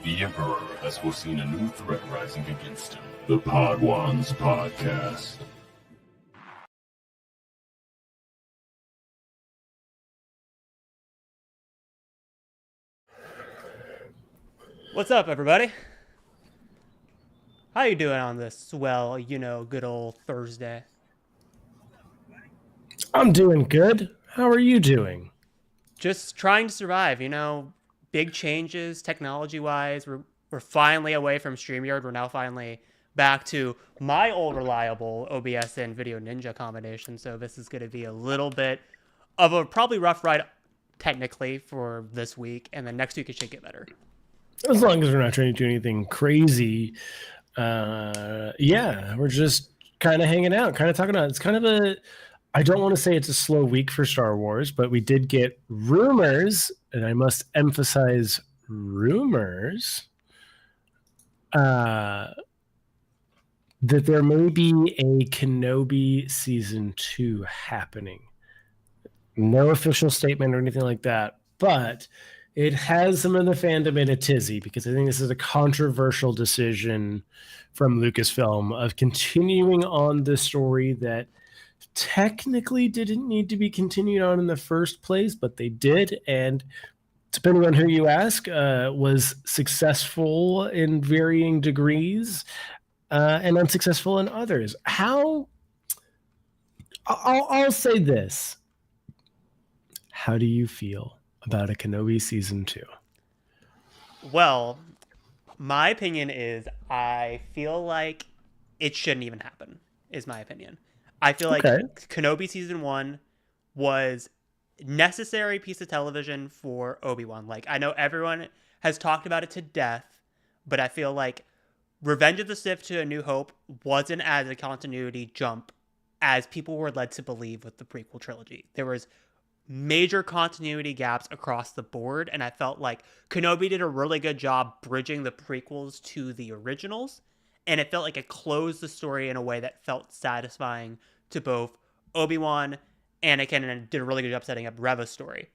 The Emperor has foreseen a new threat rising against him. The Podwans Podcast. What's up, everybody? How you doing on this swell, good old Thursday? I'm doing good. How are you doing? Just trying to survive, big changes technology-wise. We're finally away from StreamYard. We're now finally back to my old reliable OBS and Video Ninja combination, so this is going to be a little bit of a probably rough ride technically for this week, and then next week it should get better. As long as we're not trying to do anything crazy, we're just kind of hanging out, kind of talking about. It's kind of I don't want to say it's a slow week for Star Wars, but we did get rumors, and I must emphasize rumors, that there may be a Kenobi Season 2 happening. No official statement or anything like that, but it has some of the fandom in a tizzy because I think this is a controversial decision from Lucasfilm of continuing on the story that technically didn't need to be continued on in the first place, but they did, and depending on who you ask, was successful in varying degrees and unsuccessful in others. I'll say this. How do you feel about a Kenobi Season 2? Well, my opinion is I feel like it shouldn't even happen, is my opinion. I feel like Kenobi Season 1 was necessary piece of television for Obi-Wan. Like, I know everyone has talked about it to death, but I feel like Revenge of the Sith to A New Hope wasn't as a continuity jump as people were led to believe with the prequel trilogy. There was major continuity gaps across the board, and I felt like Kenobi did a really good job bridging the prequels to the originals, and it felt like it closed the story in a way that felt satisfying to both Obi-Wan, Anakin, and did a really good job setting up Reva's story.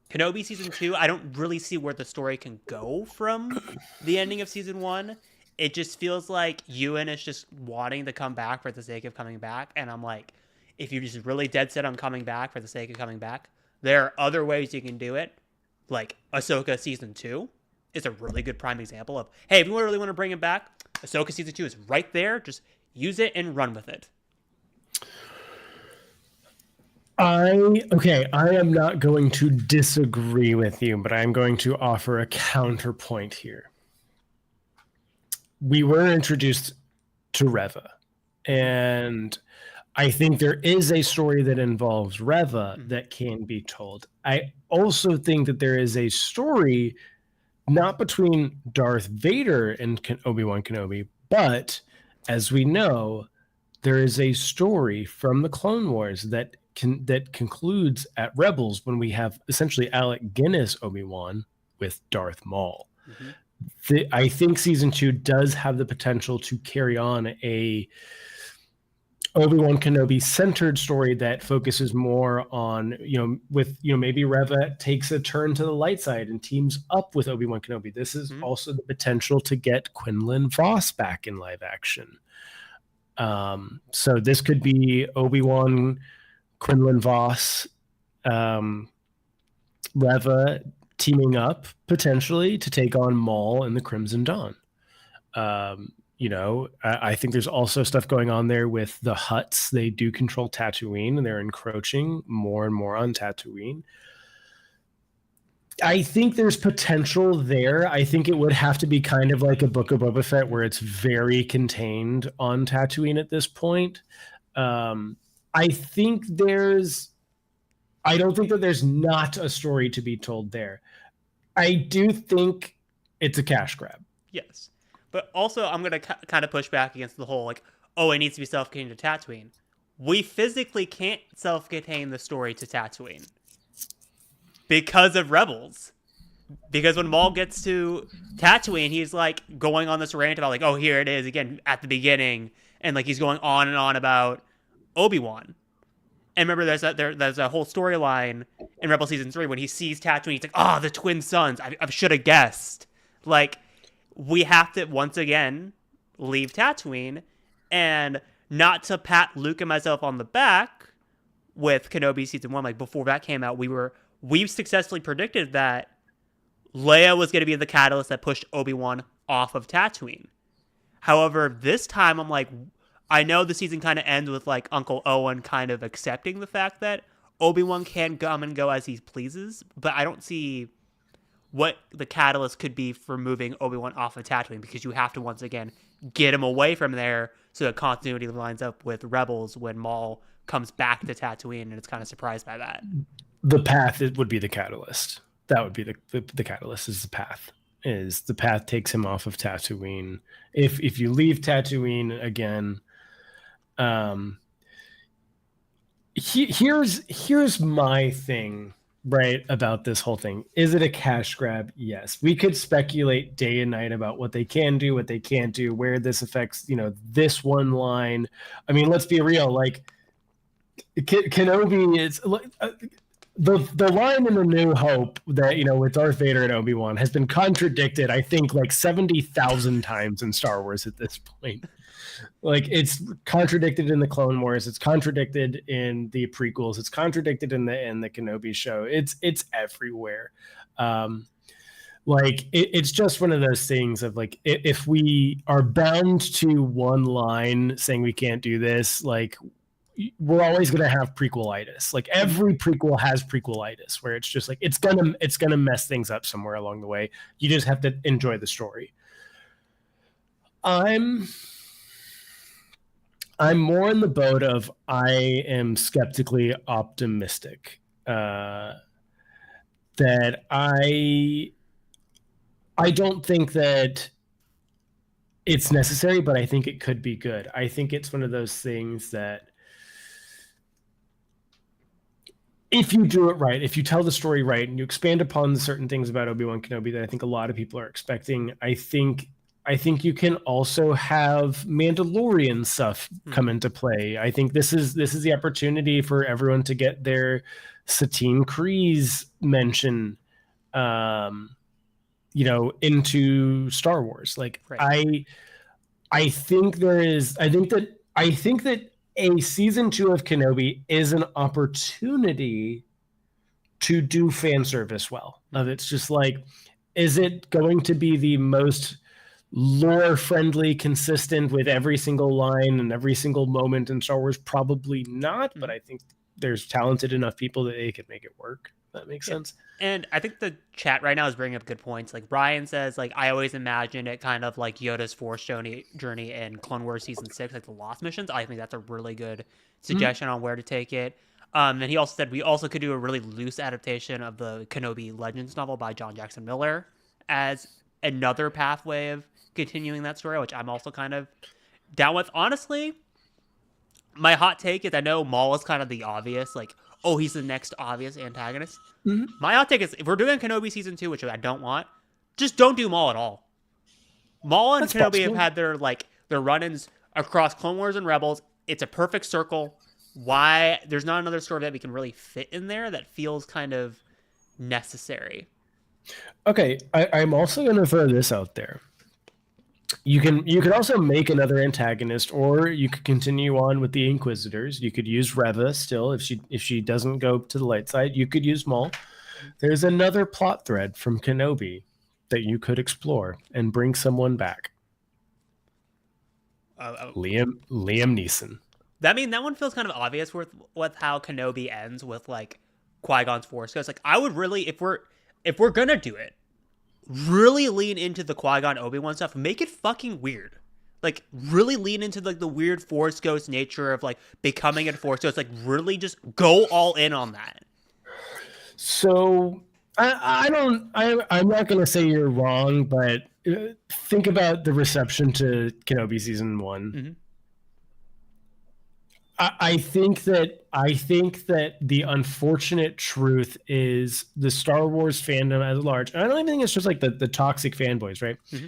Kenobi Season 2, I don't really see where the story can go from the ending of Season 1. It just feels like Ewan is just wanting to come back for the sake of coming back, and I'm like, if you're just really dead set on coming back for the sake of coming back, there are other ways you can do it, like Ahsoka Season 2 is a really good prime example of, hey, if you really want to bring him back, Ahsoka Season 2 is right there. Just use it and run with it. I am not going to disagree with you, but I'm going to offer a counterpoint here. We were introduced to Reva, and I think there is a story that involves Reva that can be told. I also think that there is a story not between Darth Vader and Obi-Wan Kenobi, but as we know, there is a story from the Clone Wars that concludes at Rebels when we have essentially Alec Guinness Obi-Wan with Darth Maul. Mm-hmm. I think Season 2 does have the potential to carry on a Obi-Wan Kenobi centered story that focuses more on, maybe Reva takes a turn to the light side and teams up with Obi-Wan Kenobi. This is also the potential to get Quinlan Vos back in live action. So this could be Obi-Wan, Quinlan Vos, Reva teaming up potentially to take on Maul and the Crimson Dawn. I think there's also stuff going on there with the Hutts. They do control Tatooine, and they're encroaching more and more on Tatooine. I think there's potential there. I think it would have to be kind of like a Book of Boba Fett where it's very contained on Tatooine at this point. I don't think that there's not a story to be told there. I do think it's a cash grab. Yes. But also, I'm going to kind of push back against the whole, it needs to be self-contained to Tatooine. We physically can't self-contain the story to Tatooine because of Rebels. Because when Maul gets to Tatooine, he's, going on this rant about, here it is, again, at the beginning. And, he's going on and on about Obi-Wan. And remember, there's a whole storyline in Rebel Season 3 when he sees Tatooine, he's like, the twin sons, I should have guessed. we have to once again leave Tatooine, and not to pat Luke and myself on the back with Kenobi season 1, like before that came out, we've successfully predicted that Leia was going to be the catalyst that pushed Obi-Wan off of Tatooine. However, this time I'm like, I know the season kind of ends with like Uncle Owen kind of accepting the fact that Obi-Wan can come and go as he pleases, but I don't see what the catalyst could be for moving Obi-Wan off of Tatooine, because you have to once again get him away from there so that continuity lines up with Rebels when Maul comes back to Tatooine and it's kind of surprised by that. The path, it would be the catalyst. That would be the catalyst. Is the path takes him off of Tatooine. If you leave Tatooine again, here's my thing, right, about this whole thing. Is it a cash grab? Yes. We could speculate day and night about what they can do, what they can't do, where this affects, this one line. I mean, let's be real. Like, Kenobi is the line in A New Hope that, with Darth Vader and Obi-Wan has been contradicted, I think, like 70,000 times in Star Wars at this point. Like, it's contradicted in the Clone Wars, it's contradicted in the prequels, it's contradicted in the Kenobi show. It's everywhere. It's just one of those things of like, if we are bound to one line saying we can't do this, like, we're always going to have prequelitis. Like, every prequel has prequelitis, where it's just like, it's gonna mess things up somewhere along the way. You just have to enjoy the story. I'm more in the boat of, I am skeptically optimistic that I don't think that it's necessary, but I think it could be good. I think it's one of those things that if you do it right, if you tell the story right, and you expand upon the certain things about Obi-Wan Kenobi that I think a lot of people are expecting, I think you can also have Mandalorian stuff come into play. I think this is the opportunity for everyone to get their Satine Kryze mention, into Star Wars. Like, right. I think that a season 2 of Kenobi is an opportunity to do fan service well. It's just like, is it going to be the most lore friendly, consistent with every single line and every single moment in Star Wars? Probably not, but I think there's talented enough people that they could make it work. That makes sense. And I think the chat right now is bringing up good points. Like, Brian says, like, I always imagine it kind of like Yoda's Force journey in Clone Wars Season 6, like the Lost missions. I think that's a really good suggestion on where to take it. And he also said we also could do a really loose adaptation of the Kenobi Legends novel by John Jackson Miller as another pathway of continuing that story, which I'm also kind of down with. Honestly, my hot take is, I know Maul is kind of the obvious, like, oh, he's the next obvious antagonist. Mm-hmm. My hot take is, if we're doing Kenobi Season 2, which I don't want, just don't do Maul at all. Maul and Kenobi have had their run-ins across Clone Wars and Rebels. It's a perfect circle. Why there's not another story that we can really fit in there that feels kind of necessary. Okay, I'm also going to throw this out there. You could also make another antagonist, or you could continue on with the Inquisitors. You could use Reva still if she doesn't go to the light side. You could use Maul. There's another plot thread from Kenobi that you could explore and bring someone back. Liam Neeson. That one feels kind of obvious with how Kenobi ends with like Qui-Gon's Force Ghost. Like, I would really, if we're gonna do it, really lean into the Qui-Gon Obi-Wan stuff. Make it fucking weird. Like, really lean into like the weird Force Ghost nature of like becoming a Force Ghost. Like, really just go all in on that. So I'm not gonna say you're wrong, but think about the reception to Kenobi Season 1. Mm-hmm. I think that the unfortunate truth is the Star Wars fandom at large. And I don't even think it's just like the toxic fanboys, right? Mm-hmm.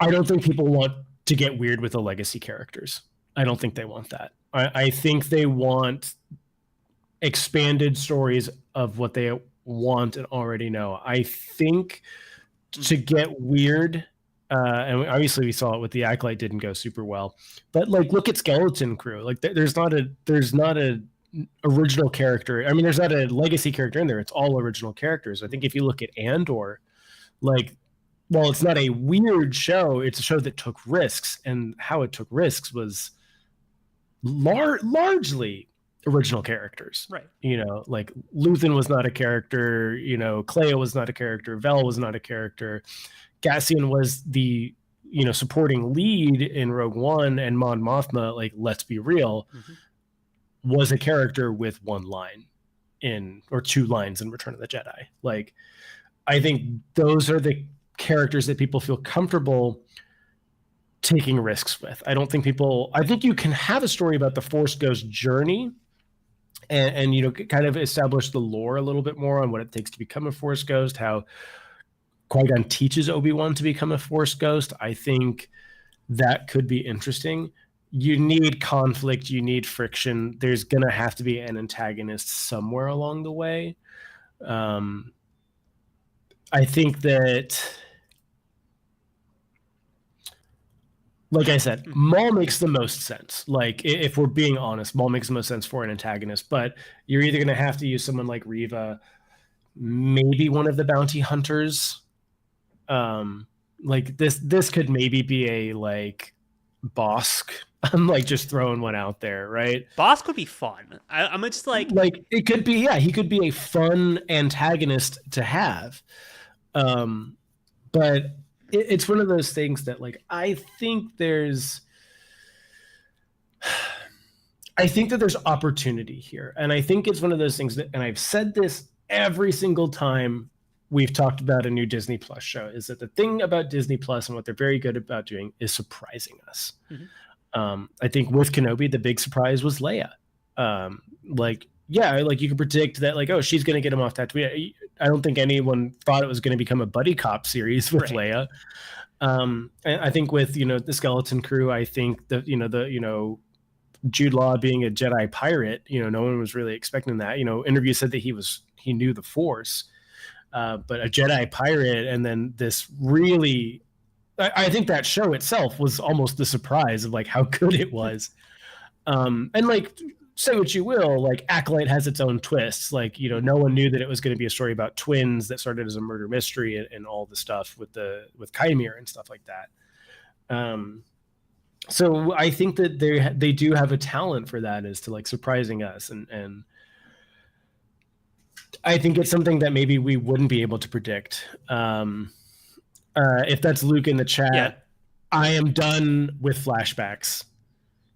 I don't think people want to get weird with the legacy characters. I don't think they want that. I think they want expanded stories of what they want and already know. I think to get weird Obviously we saw it with the Acolyte, didn't go super well. But like, look at Skeleton Crew. Like, there's not a original character. I mean, there's not a legacy character in there. It's all original characters. I think if you look at Andor, like, well, it's not a weird show. It's a show that took risks, and how it took risks was largely original characters. Right. You know, like Luthen was not a character. You know, Clea was not a character. Vel was not a character. Cassian was the, you know, supporting lead in Rogue One, and Mon Mothma, like, let's be real, was a character with one line or two lines in Return of the Jedi. Like, I think those are the characters that people feel comfortable taking risks with. I think you can have a story about the Force Ghost journey and you know, kind of establish the lore a little bit more on what it takes to become a Force Ghost, how Qui-Gon teaches Obi-Wan to become a Force Ghost. I think that could be interesting. You need conflict, you need friction. There's going to have to be an antagonist somewhere along the way. I think that, like I said, Maul makes the most sense. Like, if we're being honest, Maul makes the most sense for an antagonist, but you're either going to have to use someone like Reva, maybe one of the bounty hunters. Like this could maybe be a, like, Bosk. I'm like just throwing one out there, right? Bosk would be fun. I'm just like it could be, yeah, he could be a fun antagonist to have. But it's one of those things that, like, I think that there's opportunity here. And I think it's one of those things that, and I've said this every single time we've talked about a new Disney Plus show, is that the thing about Disney Plus and what they're very good about doing is surprising us. I think with Kenobi, the big surprise was Leia. Like, yeah, like, you could predict that, like, oh, she's going to get him off Tatooine. I don't think anyone thought it was going to become a buddy cop series with Leia. And I think with, you know, the Skeleton Crew, I think that, you know, Jude Law being a Jedi pirate, you know, no one was really expecting that. You know, interviews said that he knew the Force, but a Jedi pirate, and then this really, I think that show itself was almost the surprise of, like, how good it was. And, like, say what you will, like, Acolyte has its own twists. Like, you know, no one knew that it was going to be a story about twins that started as a murder mystery and all the stuff with Chimera and stuff like that. So I think that they do have a talent for that, is to, like, surprising us. And I think it's something that maybe we wouldn't be able to predict. If that's Luke in the chat, yeah. I am done with flashbacks.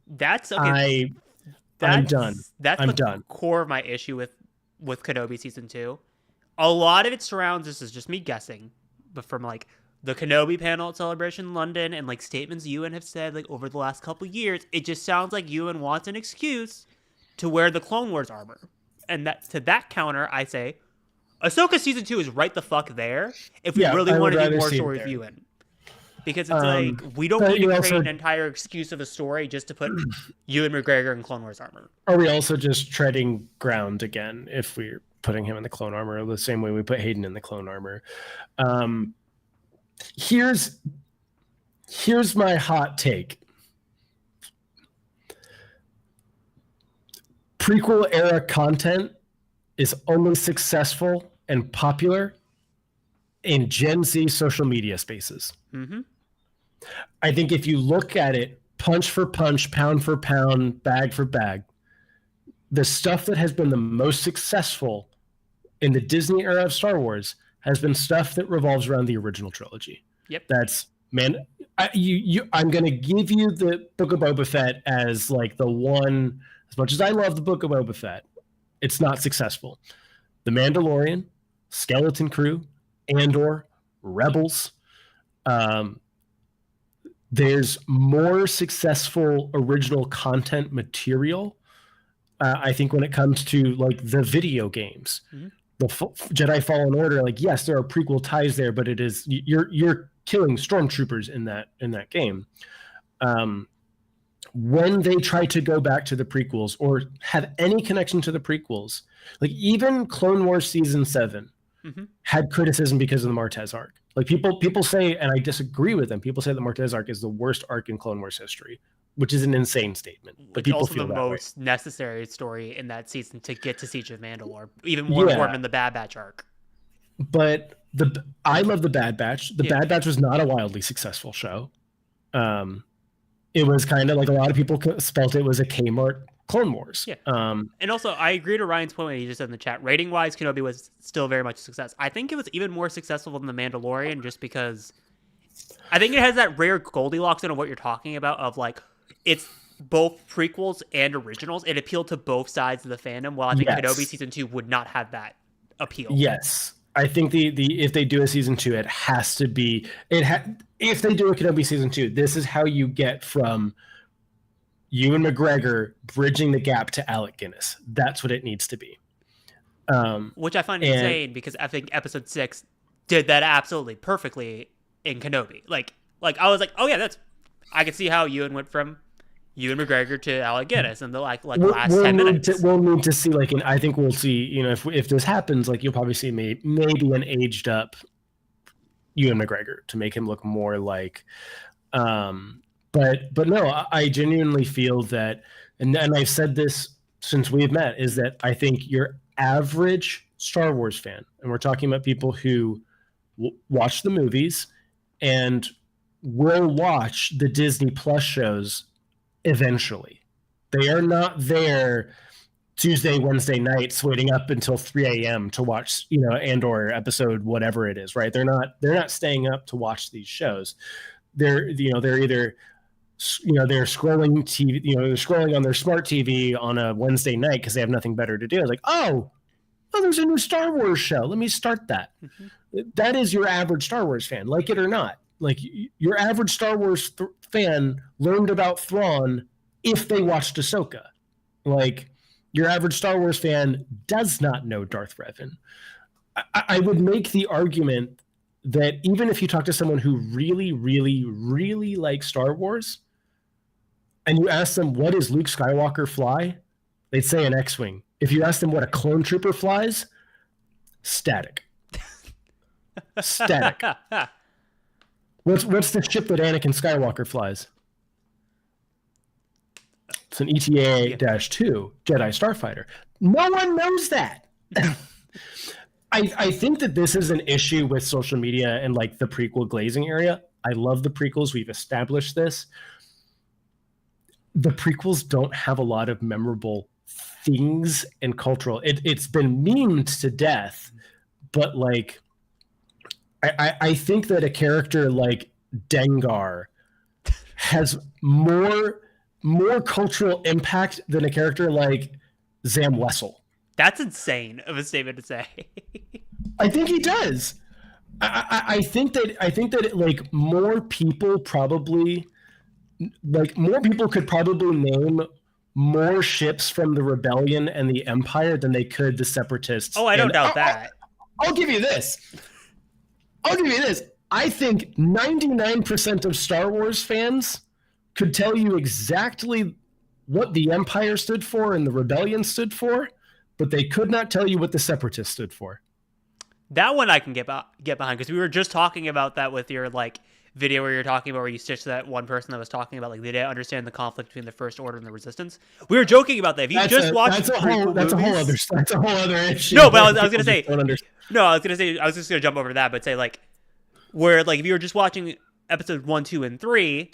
That's okay. I'm done. That's the core of my issue with Kenobi season 2. A lot of it surrounds, this is just me guessing, but from, like, the Kenobi panel at Celebration in London and, like, statements Ewan have said, like, over the last couple of years, it just sounds like Ewan wants an excuse to wear the Clone Wars armor. And to that counter, I say, Ahsoka season 2 is right the fuck there if we really want to do more story with Ewan. Because it's like, we don't need to create an entire excuse of a story just to put Ewan McGregor in Clone Wars armor. Are we also just treading ground again if we're putting him in the clone armor the same way we put Hayden in the clone armor? Here's my hot take. Prequel era content is only successful and popular in Gen Z social media spaces. Mm-hmm. I think if you look at it punch for punch, pound for pound, bag for bag, the stuff that has been the most successful in the Disney era of Star Wars has been stuff that revolves around the original trilogy. Yep. That's, man, I'm going to give you the Book of Boba Fett as, like, the one. As much as I love the Book of Boba Fett, it's not successful. The Mandalorian, Skeleton Crew, Andor, Rebels. There's more successful original content material, I think, when it comes to, like, the video games. Mm-hmm. The Jedi Fallen Order, like, yes, there are prequel ties there, but it is, you're killing stormtroopers in that game. When they try to go back to the prequels or have any connection to the prequels, like, even Clone Wars season 7 had criticism because of the Martez arc. Like people say, and I disagree with them. People say the Marquez arc is the worst arc in Clone Wars history, which is an insane statement. But people also feel the that most way. necessary story in that season to get to Siege of Mandalore, even more important than the Bad Batch arc. But I love the Bad Batch. The Bad Batch was not a wildly successful show. It was kind of like a lot of people felt it was a Kmart Clone Wars. Yeah. And also, I agree to Ryan's point when he just said in the chat, rating-wise, Kenobi was still very much a success. I think it was even more successful than The Mandalorian just because I think it has that rare Goldilocks in what you're talking about of like, it's both prequels and originals. It appealed to both sides of the fandom, while I think Kenobi Season 2 would not have that appeal. Yes. I think the if they do a Season 2, it has to be... if they do a Kenobi Season 2, this is how you get from Ewan McGregor bridging the gap to Alec Guinness. That's what it needs to be. Which I find insane because I think Episode 6 did that absolutely perfectly in Kenobi. Like I was like, oh yeah, I could see how Ewan went from Ewan McGregor to Alec Guinness in the last 10 minutes. We'll need to see, like, and I think we'll see, if this happens, like, you'll probably see maybe an aged up Ewan McGregor to make him look more like, but no, I genuinely feel that, and I've said this since we've met, is that I think your average Star Wars fan, and we're talking about people who watch the movies and will watch the Disney Plus shows eventually. They are not there Tuesday, Wednesday nights waiting up until 3 a.m. to watch, Andor episode, whatever it is, right? They're not staying up to watch these shows. They're either, they're scrolling TV, they're scrolling on their smart TV on a Wednesday night because they have nothing better to do. It's like, oh, there's a new Star Wars show. Let me start that. Mm-hmm. That is your average Star Wars fan, like it or not. Like, your average Star Wars fan learned about Thrawn if they watched Ahsoka. Like, your average Star Wars fan does not know Darth Revan. I would make the argument that even if you talk to someone who really, really, really likes Star Wars, and you ask them, what does Luke Skywalker fly? They'd say an X-Wing. If you ask them what a clone trooper flies, static. Static. What's the ship that Anakin Skywalker flies? It's an ETA-2 Jedi Starfighter. No one knows that. I think that this is an issue with social media and like the prequel glazing area. I love the prequels. We've established this. The prequels don't have a lot of memorable things and cultural. It's been memed to death, but like, I think that a character like Dengar has more cultural impact than a character like Zam Wessel. That's insane of a statement to say. I think he does. I think that like more people could probably name more ships from the Rebellion and the Empire than they could the Separatists. Oh, I don't doubt that. I'll give you this. I think 99% of Star Wars fans could tell you exactly what the Empire stood for and the Rebellion stood for, but they could not tell you what the Separatists stood for. That one I can get behind, because we were just talking about that with your like video where you're talking about where you stitched that one person that was talking about like they didn't understand the conflict between the First Order and the Resistance. We were joking about that. If you just watched that's a whole other issue. No, but I was gonna say I was just gonna jump over to that, but say like where like if you were just watching episodes 1, 2, and 3,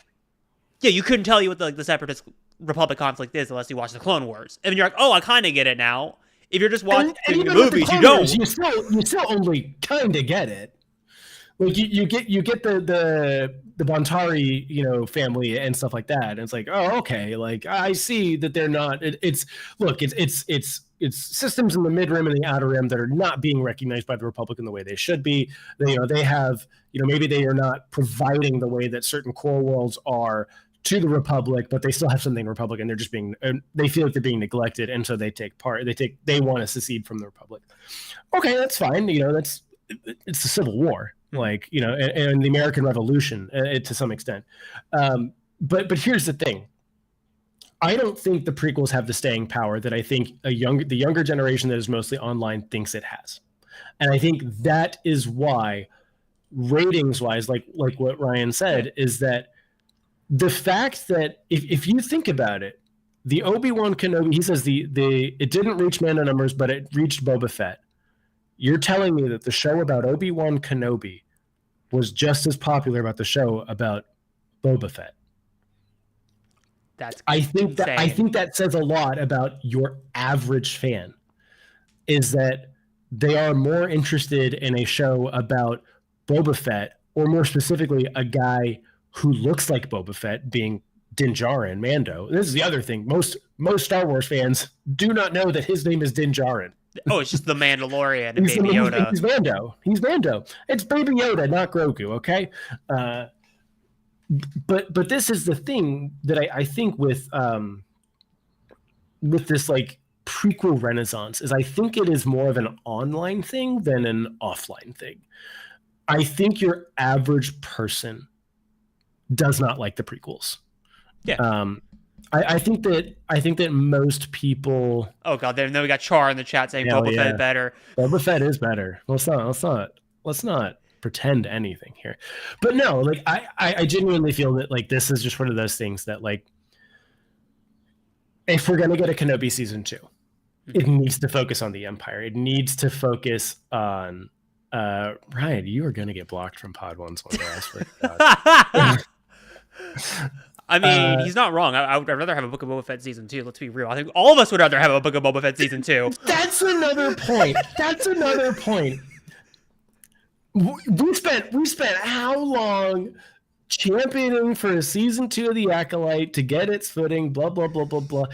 yeah, you couldn't tell you what the Separatist Republic conflict is unless you watch the Clone Wars, and you're like, oh, I kind of get it now. If you're just watching the movies, you don't. You still only kind of get it. Like you get the Bontari, family and stuff like that, and it's like, oh, okay, like I see that they're not. It's systems in the mid rim and the outer rim that are not being recognized by the Republic in the way they should be. They have maybe they are not providing the way that certain core worlds are to the Republic, but they still have something Republican. They're just they feel like they're being neglected, and so they take part. They want to secede from the Republic. Okay, that's fine. It's the Civil War, like and the American Revolution to some extent. But here's the thing. I don't think the prequels have the staying power that I think the younger generation that is mostly online thinks it has, and I think that is why ratings wise, like what Ryan said, is that the fact that if you think about it, the Obi-Wan Kenobi, he says it didn't reach Mando numbers, but it reached Boba Fett. You're telling me that the show about Obi-Wan Kenobi was just as popular about the show about Boba Fett. I think that says a lot about your average fan, is that they are more interested in a show about Boba Fett, or more specifically, a guy who looks like Boba Fett, being Din Djarin, Mando. This is the other thing. Most Star Wars fans do not know that his name is Din Djarin. Oh, it's just the Mandalorian and Baby Yoda. He's Mando. It's Baby Yoda, not Grogu, okay? But this is the thing that I think with this like prequel renaissance, is I think it is more of an online thing than an offline thing. I think your average person does not like the prequels. Yeah. I think that most people. Oh god, then we got Char in the chat saying Boba Fett is better. Boba Fett is better. Let's not pretend anything here. But no, like I genuinely feel that like this is just one of those things that like, if we're gonna get a Kenobi season 2, it needs to focus on the Empire. It needs to focus on Ryan, you are gonna get blocked from Pod Ones one day, I swear to God. I mean, he's not wrong. I'd rather have a Book of Boba Fett season 2. Let's be real. I think all of us would rather have a Book of Boba Fett season 2. That's another point. We spent how long championing for a season 2 of The Acolyte to get its footing, blah, blah, blah, blah, blah.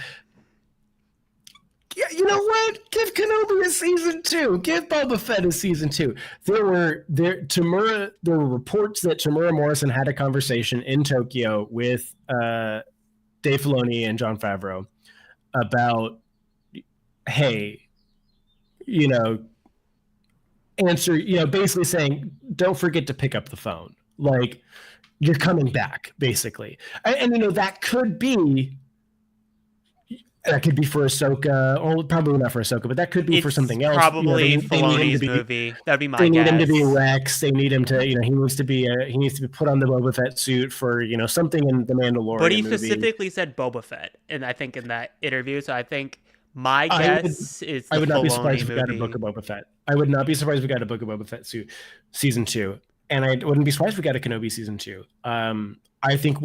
Yeah, you know what? Give Kenobi a season 2. Give Boba Fett a season 2. There were reports that Tamura Morrison had a conversation in Tokyo with Dave Filoni and Jon Favreau about, hey, basically saying, don't forget to pick up the phone. Like, you're coming back, basically. And that could be for Ahsoka, or probably not for Ahsoka, but that could be for something else. Probably Filoni's movie. That'd be my guess. They need him to be Rex. They need him to, he needs to be put on the Boba Fett suit for, something in the Mandalorian. But he specifically said Boba Fett, and I think in that interview. So I think my guess is the I would not be surprised if we got a Book of Boba Fett. I would not be surprised if we got a Book of Boba Fett suit season 2, and I wouldn't be surprised if we got a Kenobi season 2. I think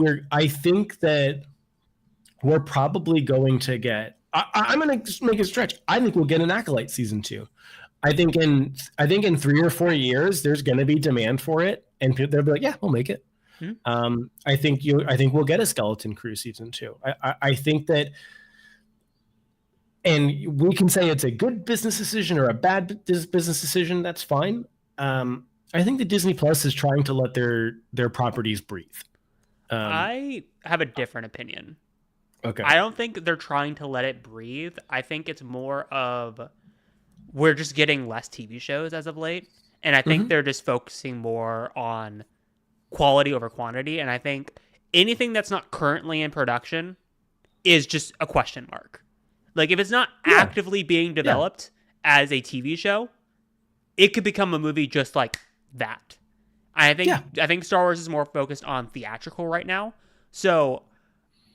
that we're probably going to get. I'm going to just make a stretch. I think we'll get an Acolyte season 2. I think in 3 or 4 years, there's going to be demand for it, and they'll be like, "Yeah, we'll make it." I think we'll get a Skeleton Crew season 2. I think that, and we can say it's a good business decision or a bad business decision. That's fine. I think that Disney Plus is trying to let their properties breathe. I have a different opinion. Okay. I don't think they're trying to let it breathe. I think it's more of we're just getting less TV shows as of late. And I think they're just focusing more on quality over quantity. And I think anything that's not currently in production is just a question mark. Like, if it's not actively being developed as a TV show, it could become a movie just like that. I think Star Wars is more focused on theatrical right now. So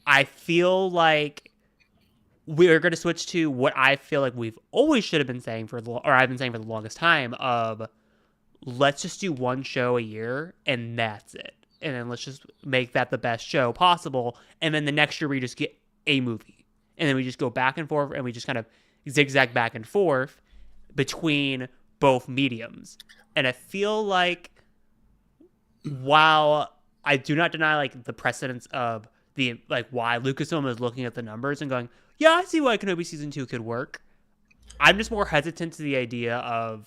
I feel like we're going to switch to what I feel like we've always should have been saying I've been saying for the longest time of, let's just do one show a year and that's it. And then let's just make that the best show possible. And then the next year we just get a movie. And then we just go back and forth and we just kind of zigzag back and forth between both mediums. And I feel like, while I do not deny like the precedence of why Lucasfilm is looking at the numbers and going, yeah, I see why Kenobi season 2 could work. I'm just more hesitant to the idea of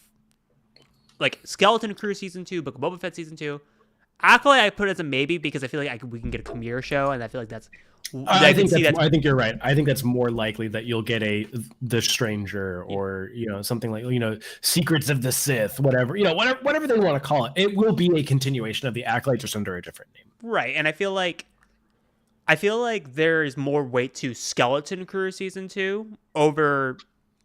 like Skeleton Crew season 2, Book of Boba Fett season 2. Acolyte I put it as a maybe because I feel like we can get a premiere show, and I feel like that's. I think you're right. I think that's more likely that you'll get The Stranger or something like Secrets of the Sith, whatever whatever they want to call it. It will be a continuation of the Acolyte just under a different name. Right, and I feel like there is more weight to Skeleton Crew season 2 over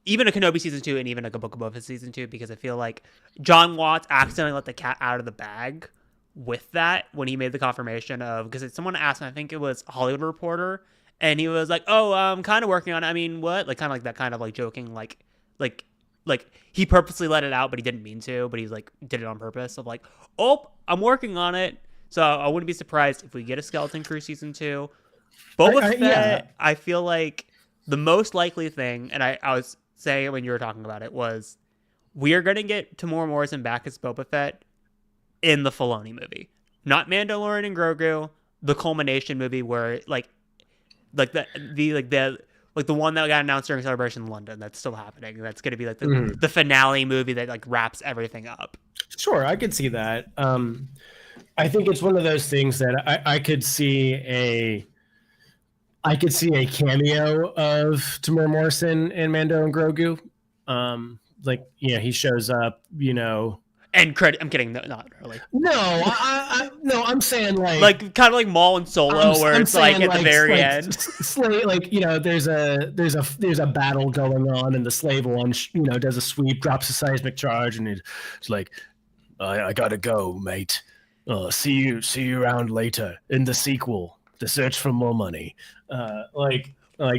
even a Kenobi season 2 and even like a Book of Boba Fett season 2, because I feel like John Watts accidentally let the cat out of the bag with that when he made the confirmation of, because someone asked him, I think it was Hollywood Reporter, and he was like, "Oh, I'm kind of working on it. I mean, what?" Like kind of like that kind of like joking, like he purposely let it out, but he didn't mean to, but he's like did it on purpose of like, "Oh, I'm working on it." So I wouldn't be surprised if we get a Skeleton Crew season 2. Boba Fett, yeah. I feel like the most likely thing, and I was saying when you were talking about it, was we are going to get Tamora Morrison back as Boba Fett in the Filoni movie, not Mandalorian and Grogu, the culmination movie where like the one that got announced during Celebration in London. That's still happening. That's going to be like the finale movie that like wraps everything up. Sure, I could see that. I think it's one of those things that I could see a cameo of Tamora Morrison and Mando and Grogu. Like, you know, he shows up, you know. And credit, I'm kidding, no, not really. No, no, I'm saying like kind of like Maul and Solo, where it's like at the very end. Slave, like, you know, there's a battle going on, and the slave one, you know, does a sweep, drops a seismic charge, and it's like, I gotta go, mate. See you around later in the sequel, The Search for More Money. Like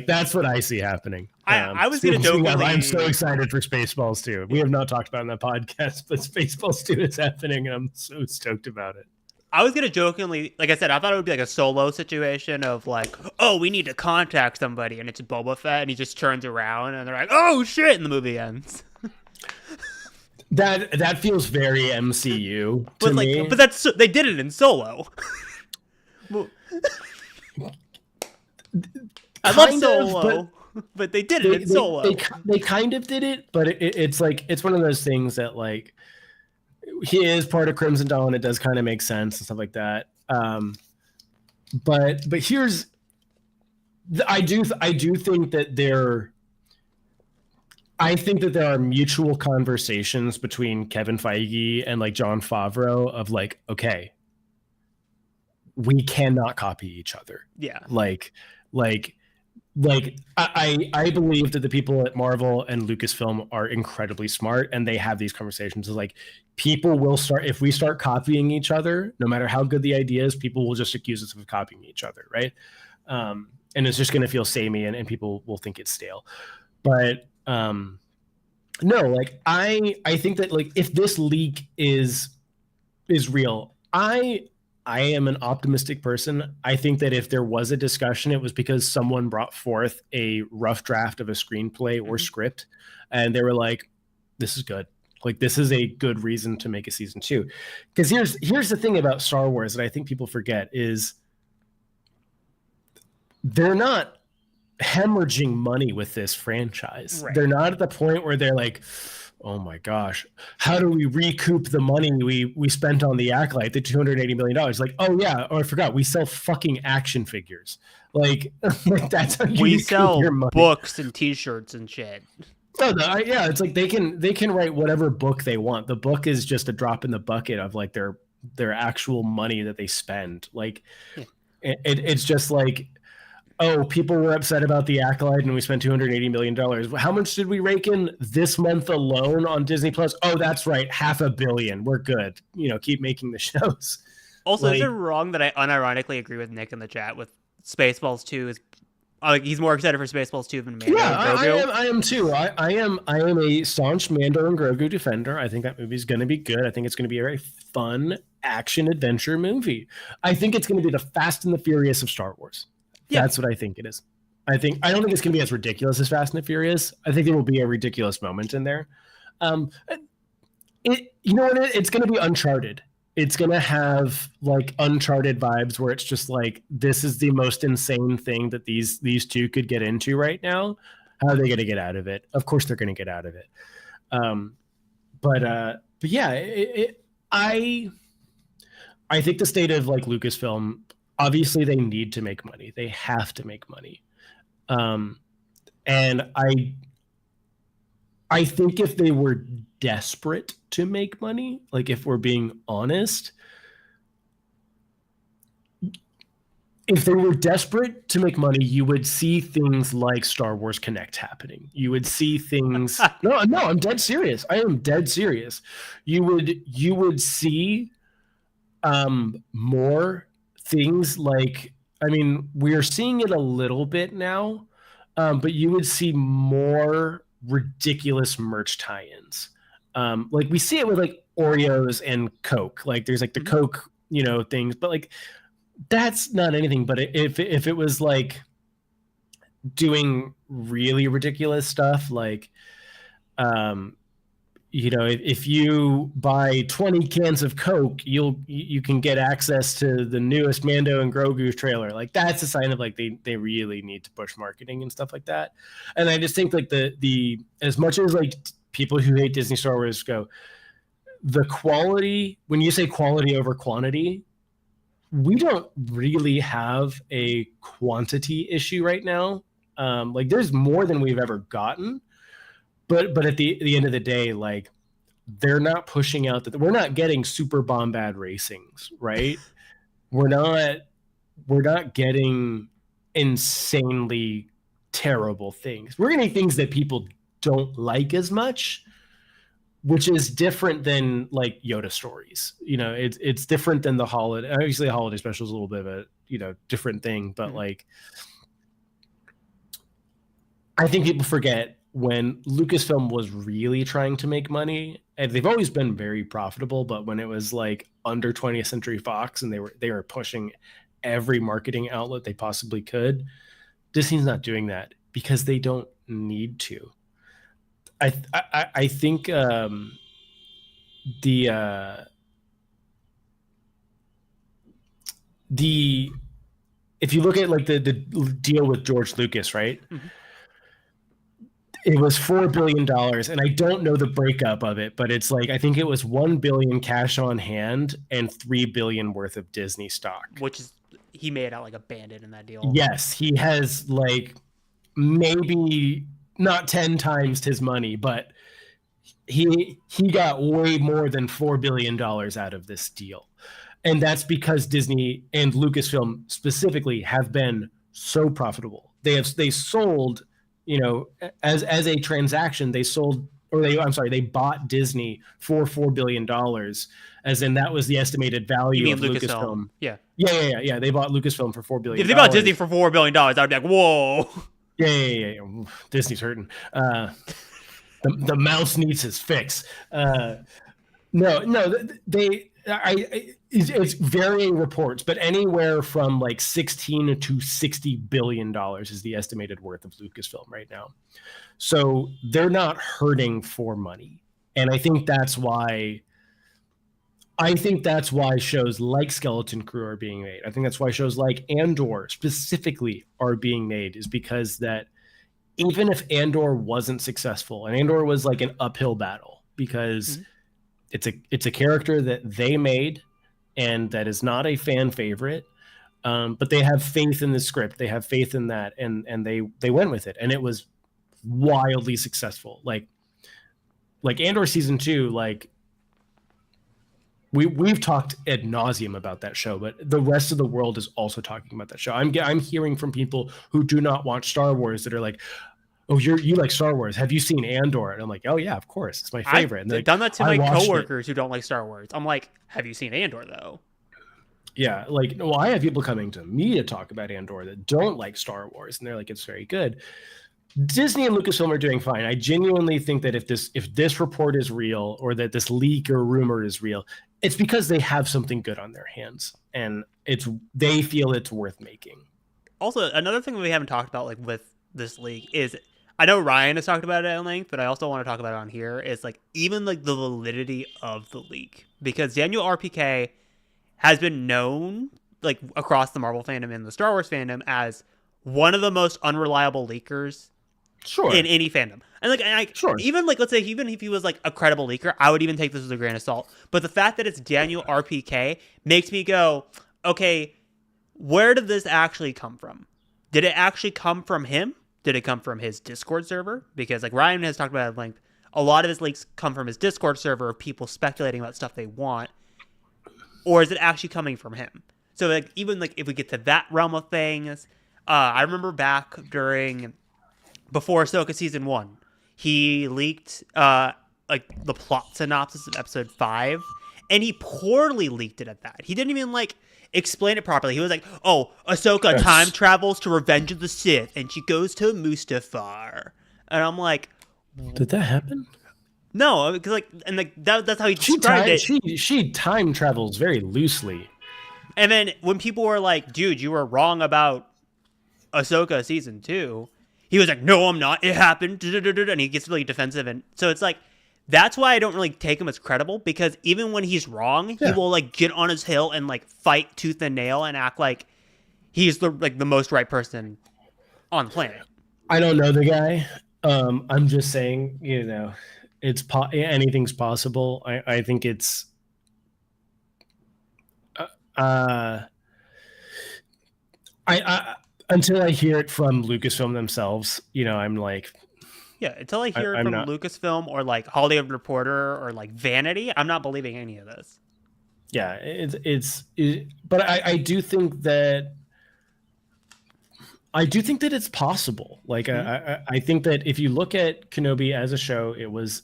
that's what I see happening. I was going to jokingly... I'm so excited for Spaceballs 2. We have not talked about it in that podcast, but Spaceballs 2 is happening, and I'm so stoked about it. I was going to jokingly, like I said, I thought it would be like a Solo situation of like, oh, we need to contact somebody, and it's Boba Fett, and he just turns around, and they're like, oh, shit, and the movie ends. That feels very MCU to me. But that's they did it in Solo. I love Solo, but they did it in Solo. They kind of did it, but it's like it's one of those things that like he is part of Crimson Dawn. It does kind of make sense and stuff like that. But here's I do think that I think that there are mutual conversations between Kevin Feige and like Jon Favreau of like, okay, we cannot copy each other. Yeah. Like I believe that the people at Marvel and Lucasfilm are incredibly smart, and they have these conversations. It's like people will start, if we start copying each other, no matter how good the idea is, people will just accuse us of copying each other. Right. And it's just going to feel samey, and people will think it's stale. But no, like I think that like if this leak is real, I am an optimistic person. I think that if there was a discussion, it was because someone brought forth a rough draft of a screenplay or script, and they were like, "This is good. Like, this is a good reason to make a season 2." Because here's the thing about Star Wars that I think people forget is they're not hemorrhaging money with this franchise. Right. They're not at the point where they're like, oh my gosh, how do we recoup the money we spent on the Acolyte, the $280 million? Like, oh yeah, I forgot, we sell fucking action figures. Like that's how you sell your money. Books and T-shirts and shit. Yeah, it's like they can write whatever book they want. The book is just a drop in the bucket of like their actual money that they spend. Like, it's just like, oh, people were upset about the Acolyte and we spent $280 million. How much did we rake in this month alone on Disney Plus? Oh, that's right. $500 million. We're good. You know, keep making the shows. Also, is it wrong that I unironically agree with Nick in the chat with Spaceballs 2 is like he's more excited for Spaceballs 2 than Mando and Grogu? I am too. I am a staunch Mando and Grogu defender. I think that movie's going to be good. I think it's going to be a very fun action adventure movie. I think it's going to be the Fast and the Furious of Star Wars. Yeah. That's what I think it is. I don't think it's going to be as ridiculous as Fast and the Furious. I think there will be a ridiculous moment in there. You know what? It's going to be Uncharted. It's going to have like Uncharted vibes where it's just like, this is the most insane thing that these two could get into right now. How are they going to get out of it? Of course they're going to get out of it. But yeah, I think the state of like Lucasfilm, obviously they need to make money. They have to make money. And I think if they were desperate to make money, like if we're being honest, if they were desperate to make money, you would see things like Star Wars Connect happening. You would see things. No, I'm dead serious. I am dead serious. You would see more things like. I mean, we're seeing it a little bit now, but you would see more ridiculous merch tie-ins. Like we see it with like Oreos and Coke. Like there's like the Coke, things, but like. That's not anything, but if it was like doing really ridiculous stuff, like, if you buy 20 cans of Coke, you can get access to the newest Mando and Grogu trailer. Like that's a sign of like they really need to push marketing and stuff like that. And I just think like the as much as like people who hate Disney Star Wars go, the quality, when you say quality over quantity, we don't really have a quantity issue right now. Like there's more than we've ever gotten, but at the end of the day, like they're not pushing out that we're not getting super bombad racings, right? we're not getting insanely terrible things. We're getting things that people don't like as much, which is different than like Yoda stories. It's different than the holiday. Obviously, the holiday special is a little bit of a different thing, but like I think people forget when Lucasfilm was really trying to make money, and they've always been very profitable. But when it was like under 20th Century Fox, and they were pushing every marketing outlet they possibly could, Disney's not doing that because they don't need to. I think if you look at like the deal with George Lucas, right? Mm-hmm. It was $4 billion, and I don't know the breakup of it, but it's like I think it was $1 billion cash on hand and $3 billion worth of Disney stock, which is he made out like a bandit in that deal. Yes, he has like maybe not 10 times his money, but he got way more than $4 billion out of this deal. And that's because Disney and Lucasfilm specifically have been so profitable. They sold, as a transaction, they bought Disney for $4 billion, as in that was the estimated value of Lucasfilm. Yeah. They bought Lucasfilm for $4 billion. If they bought Disney for $4 billion, I'd be like, whoa. Yeah. Disney's hurting. The mouse needs his fix. It's varying reports, but anywhere from like 16 to $60 billion is the estimated worth of Lucasfilm right now. So they're not hurting for money. And I think that's why shows like Skeleton Crew are being made. I think that's why shows like Andor specifically are being made, is because that even if Andor wasn't successful, and Andor was like an uphill battle because it's a character that they made and that is not a fan favorite, but they have faith in the script, they have faith in that, and they went with it, and it was wildly successful. Like Andor season 2, like we've talked ad nauseum about that show, but the rest of the world is also talking about that show. I'm hearing from people who do not watch Star Wars that are like, "Oh, you like Star Wars? Have you seen Andor?" And I'm like, "Oh yeah, of course, it's my favorite." I've done that to my coworkers who don't like Star Wars. I'm like, "Have you seen Andor though?" Yeah, like, well, I have people coming to me to talk about Andor that don't like Star Wars, and they're like, "It's very good." Disney and Lucasfilm are doing fine. I genuinely think that if this report is real, or that this leak or rumor is real, it's because they have something good on their hands, and they feel it's worth making. Also, another thing that we haven't talked about, like with this leak, is I know Ryan has talked about it at length, but I also want to talk about it on here. Is like even like the validity of the leak, because Daniel RPK has been known like across the Marvel fandom and the Star Wars fandom as one of the most unreliable leakers. Sure. In any fandom. And sure. Even like, let's say, even if he was like a credible leaker, I would even take this with a grain of salt. But the fact that it's Daniel RPK makes me go, okay, where did this actually come from? Did it actually come from him? Did it come from his Discord server? Because like Ryan has talked about at length, a lot of his leaks come from his Discord server of people speculating about stuff they want. Or is it actually coming from him? So like even like if we get to that realm of things, I remember back before Ahsoka season 1, he leaked like the plot synopsis of episode 5, and he poorly leaked it at that. He didn't even like explain it properly. He was like, "Oh, Ahsoka time travels to Revenge of the Sith, and she goes to Mustafar," and I'm like, did that happen? No, because like, and like that's how he described it. She time travels very loosely. And then when people were like, "Dude, you were wrong about Ahsoka season 2," he was like, "No, I'm not. It happened," and he gets really defensive, and so it's like. That's why I don't really take him as credible, because even when he's wrong, he will like get on his hill and like fight tooth and nail and act like he's the most right person on the planet. I don't know the guy. I'm just saying, you know, it's anything's possible. I think it's I until I hear it from Lucasfilm themselves, you know, I'm like. Yeah, until I hear it from Lucasfilm or like Hollywood Reporter or like Vanity, I'm not believing any of this. Yeah, but I do think that it's possible. Like I think that if you look at Kenobi as a show, it was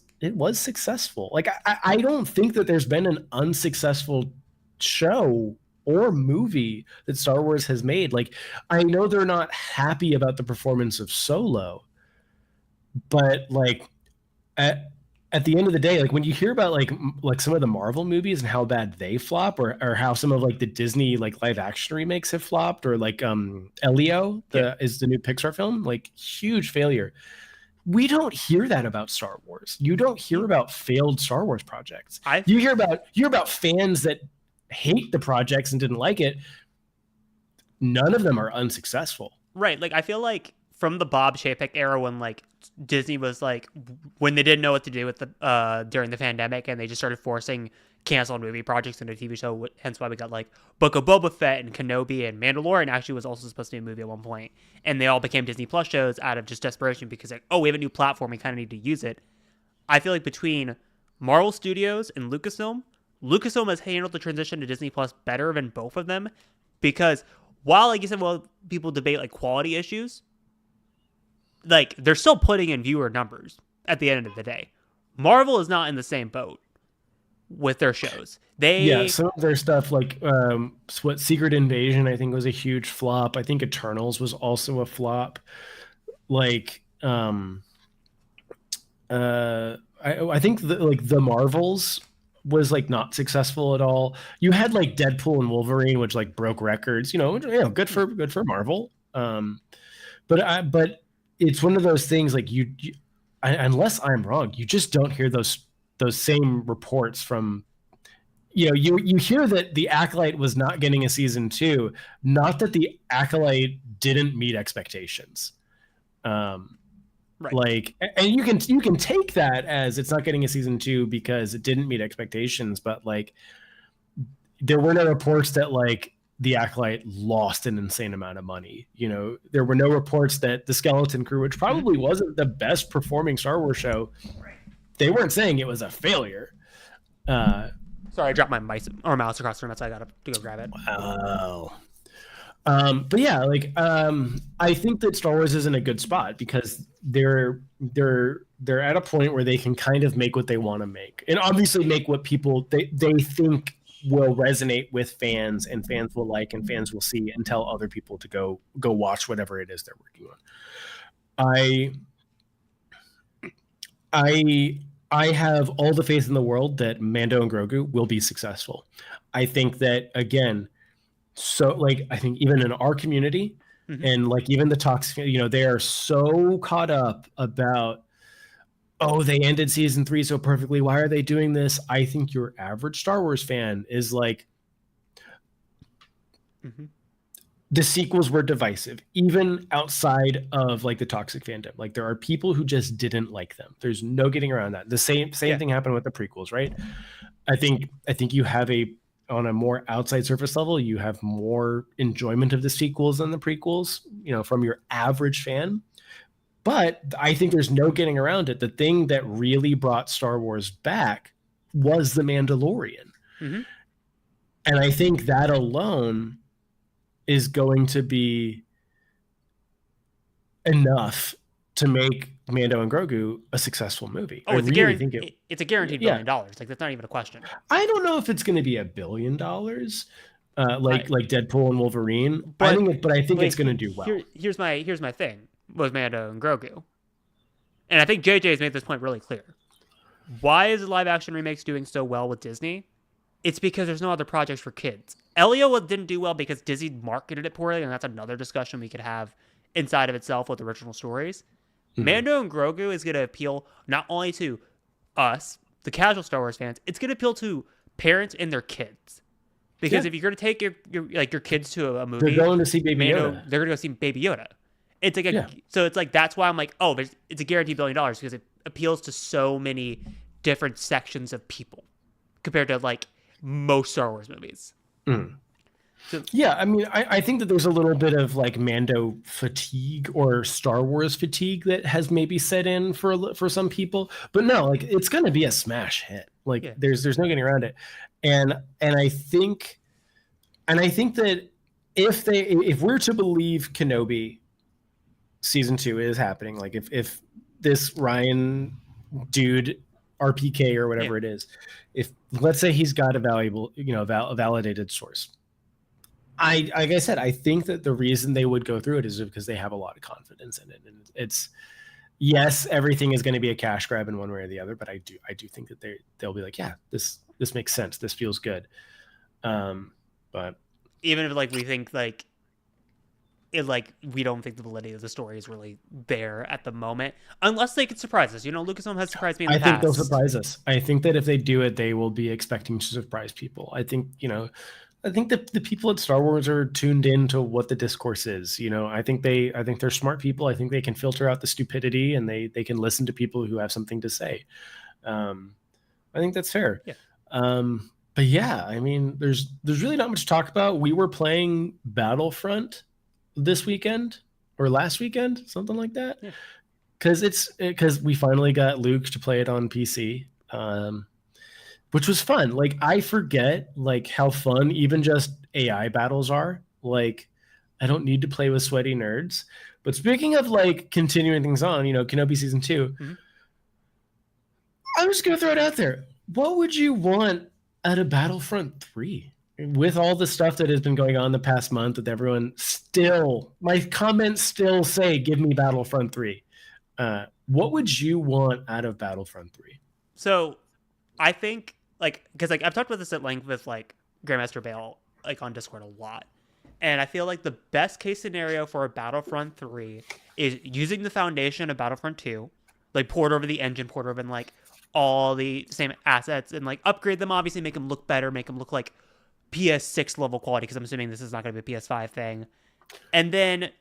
successful. Like I don't think that there's been an unsuccessful show or movie that Star Wars has made. Like I know they're not happy about the performance of Solo. But like at the end of the day, like when you hear about like some of the Marvel movies and how bad they flop, or how some of like the Disney like live action remakes have flopped, or like Elio is the new Pixar film, like huge failure. We don't hear that about Star Wars. You don't hear about failed Star Wars projects. You hear about fans that hate the projects and didn't like it. None of them are unsuccessful. Right. Like I feel like from the Bob Chapek era, when like Disney was like, when they didn't know what to do with the during the pandemic, and they just started forcing canceled movie projects into a TV show. Hence why we got like Book of Boba Fett and Kenobi, and Mandalorian actually was also supposed to be a movie at one point, and they all became Disney Plus shows out of just desperation because like, oh, we have a new platform, we kind of need to use it. I feel like between Marvel Studios and Lucasfilm has handled the transition to Disney Plus better than both of them, because while like you said, well, people debate like quality issues. Like, they're still putting in viewer numbers at the end of the day. Marvel is not in the same boat with their shows. Some of their stuff, like Secret Invasion, I think was a huge flop. I think Eternals was also a flop. Like, I think the Marvels was like not successful at all. You had like Deadpool and Wolverine, which like broke records. You know, good for Marvel. But it's one of those things like you unless I'm wrong, you just don't hear those same reports from, you know, you hear that the Acolyte was not getting a season 2, not that the Acolyte didn't meet expectations. Right. Like, and you can take that as it's not getting a season 2 because it didn't meet expectations, but like there were no reports that like the Acolyte lost an insane amount of money. You know, there were no reports that the Skeleton Crew, which probably wasn't the best performing Star Wars show, they weren't saying it was a failure. Sorry, I dropped my mouse across the room, so I got to go grab it. Wow. But yeah, like I think that Star Wars is in a good spot because they're at a point where they can kind of make what they want to make, and obviously make what people they think will resonate with fans, and fans will like, and fans will see, and tell other people to go watch whatever it is they're working on. I have all the faith in the world that Mando and Grogu will be successful. I think that, again, so like I think even in our community, and like even the talks, you know, they are so caught up about, oh, they ended season 3 so perfectly, why are they doing this? I think your average Star Wars fan is like, the sequels were divisive, even outside of like the toxic fandom. Like there are people who just didn't like them. There's no getting around that. The same thing happened with the prequels, right? I think you have on a more outside surface level, you have more enjoyment of the sequels than the prequels, you know, from your average fan. But I think there's no getting around it. The thing that really brought Star Wars back was The Mandalorian. And I think that alone is going to be enough to make Mando and Grogu a successful movie. Oh, it's a guaranteed $1 billion. Like that's not even a question. I don't know if it's going to be $1 billion, like Deadpool and Wolverine. But I think it's going to do well. Here's my thing with Mando and Grogu, and I think JJ has made this point really clear. Why is live action remakes doing so well with Disney? It's because there's no other projects for kids. Elio didn't do well because Disney marketed it poorly, and that's another discussion we could have inside of itself with original stories. Mando and Grogu is going to appeal not only to us, the casual Star Wars fans, it's going to appeal to parents and their kids. Because if you're going to take your kids to a movie, they're going to see Baby Yoda. They're going to go see Baby Yoda. It's like so it's like that's why I'm like, oh, it's a guaranteed $1 billion because it appeals to so many different sections of people compared to like most Star Wars movies. So, yeah, I mean, I think that there's a little bit of like Mando fatigue or Star Wars fatigue that has maybe set in for some people, but no, like it's going to be a smash hit. Like there's no getting around it, and I think that if we're to believe Kenobi season 2 is happening, like if this Ryan dude RPK or whatever it is, if let's say he's got a valuable, a validated source. Like I said, I think that the reason they would go through it is because they have a lot of confidence in it. And it's, yes, everything is going to be a cash grab in one way or the other, but I do think that they'll be like, yeah, this makes sense. This feels good. But even if like we think like it, like we don't think the validity of the story is really there at the moment, unless they could surprise us. Lucasfilm has surprised me in the past. I think they'll surprise us. I think that if they do it, they will be expecting to surprise people. I think that the people at Star Wars are tuned in to what the discourse is. I think they're smart people. I think they can filter out the stupidity and they can listen to people who have something to say. I think that's fair. Yeah. But yeah, I mean, there's really not much to talk about. We were playing Battlefront this weekend or last weekend, something like that. Yeah. Because we finally got Luke to play it on PC. Which was fun. Like I forget like how fun even just AI battles are. Like I don't need to play with sweaty nerds. But speaking of like continuing things on, Kenobi season 2, I'm just gonna throw it out there. What would you want out of Battlefront 3? With all the stuff that has been going on the past month with everyone my comments still say, give me Battlefront 3. What would you want out of Battlefront 3? So I think because I've talked about this at length with like Grandmaster Bale on Discord a lot, and I feel like the best case scenario for a Battlefront 3 is using the foundation of Battlefront 2, like port over the engine, port over and like all the same assets and like upgrade them, obviously make them look better, make them look like PS6 level quality, because I'm assuming this is not going to be a PS5 thing, and then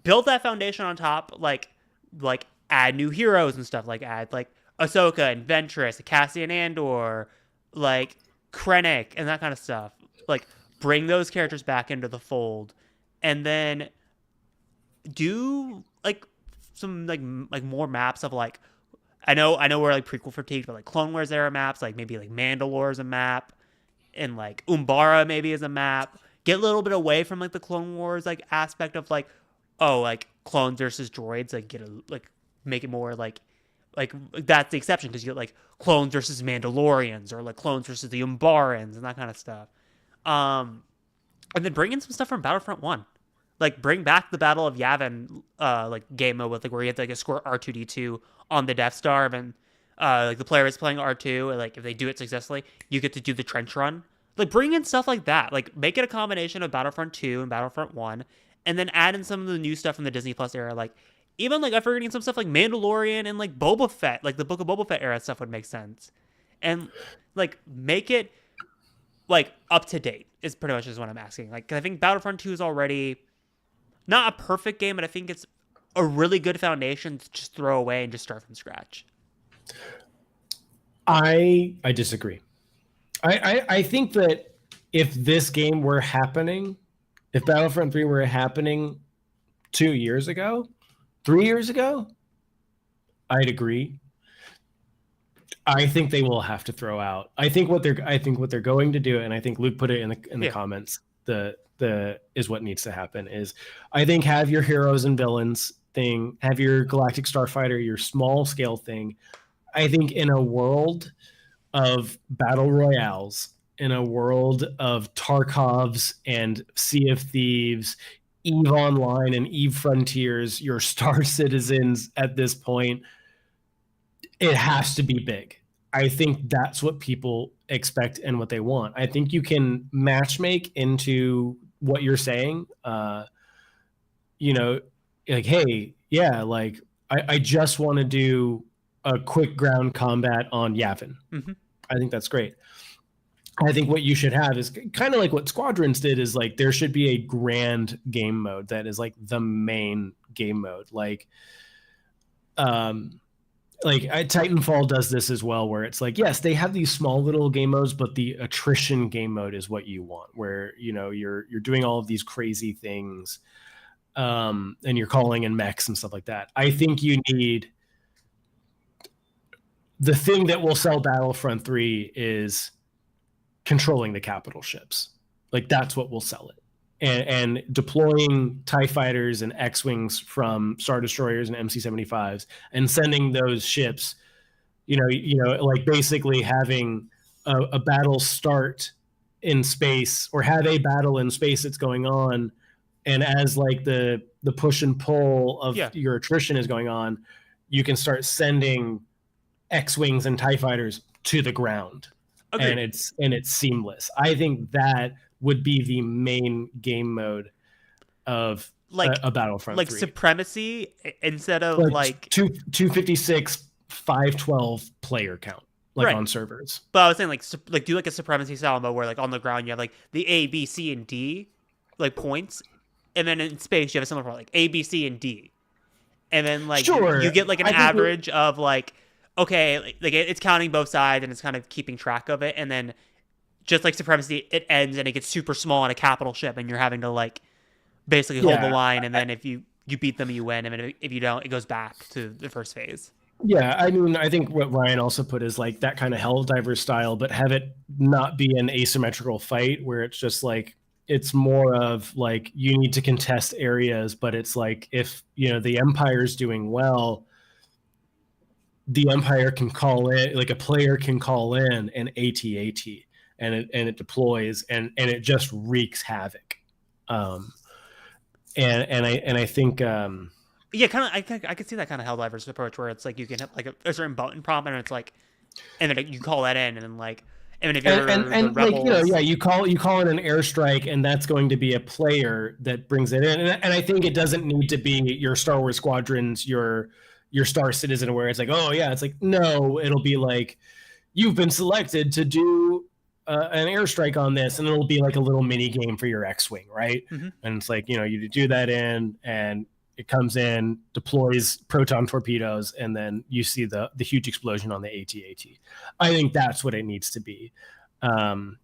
build that foundation on top, like add new heroes and stuff, like add like Ahsoka and Ventress, Cassian Andor, like Krennic and that kind of stuff. Like bring those characters back into the fold, and then do like some like more maps of like I know we're like prequel fatigued, but like Clone Wars era maps, like maybe like Mandalore is a map, and like Umbara maybe is a map. Get a little bit away from like the Clone Wars like aspect of like clones versus droids, like make it more like that's the exception, because you get like clones versus Mandalorians or like clones versus the Umbarans and that kind of stuff. And then bring in some stuff from Battlefront 1. Like bring back the Battle of Yavin game mode with like where you have to like escort R2D2 on the Death Star, and like the player is playing R2, and like if they do it successfully, you get to do the trench run. Like bring in stuff like that. Like make it a combination of Battlefront 2 and Battlefront 1, and then add in some of the new stuff from the Disney Plus era, like even like I'm forgetting some stuff like Mandalorian and like Boba Fett, like the Book of Boba Fett era stuff would make sense, and like make it like up to date is pretty much is what I'm asking. Like 'cause I think Battlefront 2 is already not a perfect game, but I think it's a really good foundation to just throw away and just start from scratch. I disagree. I think that if this game were happening, if Battlefront 3 were happening 2 years ago, 3 years ago, I'd agree. I think they will have to throw out. I think what they're going to do, and I think Luke put it in the comments. what needs to happen. Is I think have your heroes and villains thing, have your Galactic Starfighter, your small scale thing. I think in a world of battle royales, in a world of Tarkovs and Sea of Thieves, EVE Online and EVE Frontiers, your Star Citizens at this point, it has to be big. I think that's what people expect and what they want. I think you can matchmake into what you're saying. You know, like, hey, yeah, like I just want to do a quick ground combat on Yavin. Mm-hmm. I think that's great. I think what you should have is kind of like what Squadrons did, is like there should be a grand game mode that is like the main game mode. Like Titanfall does this as well, where it's like, yes, they have these small little game modes, but the attrition game mode is what you want, where, you know, you're doing all of these crazy things, and you're calling in mechs and stuff like that. I think you need the thing that will sell Battlefront 3 is controlling the capital ships. Like that's what will sell it. And deploying TIE fighters and X-Wings from Star Destroyers and MC-75s and sending those ships, you know, like basically having a battle start in space, or have a battle in space that's going on. And as like the push and pull of your attrition is going on, you can start sending X-Wings and TIE fighters to the ground. Okay. And it's seamless. I think that would be the main game mode of like a Battlefront, like 3. Supremacy instead of like 256 512 player count, like on servers. But I was saying like do like a Supremacy style mode where like on the ground you have like the A, B, C, and D like points, and then in space you have a similar point like A, B, C, and D, and then like you get like an average of like, okay, like it's counting both sides and it's kind of keeping track of it, and then just like Supremacy, it ends and it gets super small on a capital ship, and you're having to like basically hold the line, and then if you beat them, you win, and then if you don't, it goes back to the first phase. Yeah, I mean, I think what Ryan also put is like that kind of Helldivers style, but have it not be an asymmetrical fight where it's just like, it's more of like you need to contest areas, but it's like if, you know, the Empire's doing well, the Empire can call in, like a player can call in an AT-AT. And it deploys and it just wreaks havoc, and I think kind of I could see that kind of Helldivers approach where it's like you can have like a certain button prompt and it's like, and then you call that in, and then like, and if you're and Rebels, like, you know, yeah, you call in an airstrike, and that's going to be a player that brings it in, and I think it doesn't need to be your Star Wars Squadrons, your Star Citizen, where it's like, oh yeah, it's like, no, it'll be like you've been selected to do an airstrike on this, and it'll be like a little mini game for your X-Wing, right? Mm-hmm. And it's like, you know, you do that in, and it comes in, deploys proton torpedoes, and then you see the huge explosion on the AT-AT. I think that's what it needs to be. But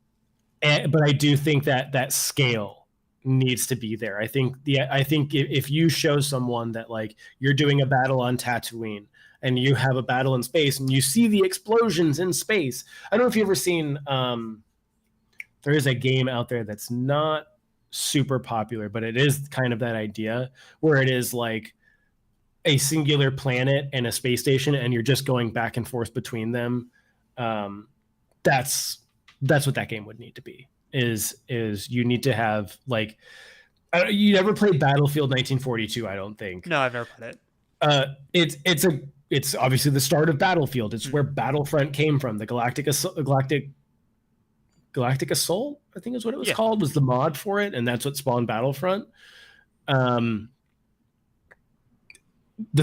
I do think that scale needs to be there. I think if you show someone that like you're doing a battle on Tatooine, and you have a battle in space, and you see the explosions in space. I don't know if you've ever seen, there is a game out there that's not super popular, but it is kind of that idea where it is like a singular planet and a space station, and you're just going back and forth between them. That's what that game would need to be, is you need to have like, you never played Battlefield 1942, I don't think. No, I've never played it. It's obviously the start of Battlefield. It's where Battlefront came from. The Galactic Assault, I think is what it was called, was the mod for it, and that's what spawned Battlefront. The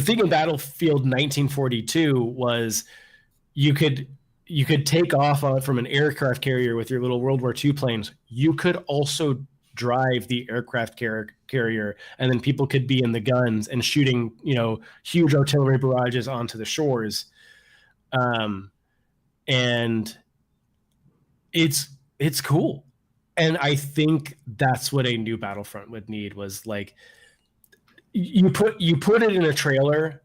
thing in Battlefield 1942 was you could take off from an aircraft carrier with your little World War II planes. You could also drive the aircraft carrier, and then people could be in the guns and shooting, you know, huge artillery barrages onto the shores. And it's cool. And I think that's what a new Battlefront would need, was like you put it in a trailer,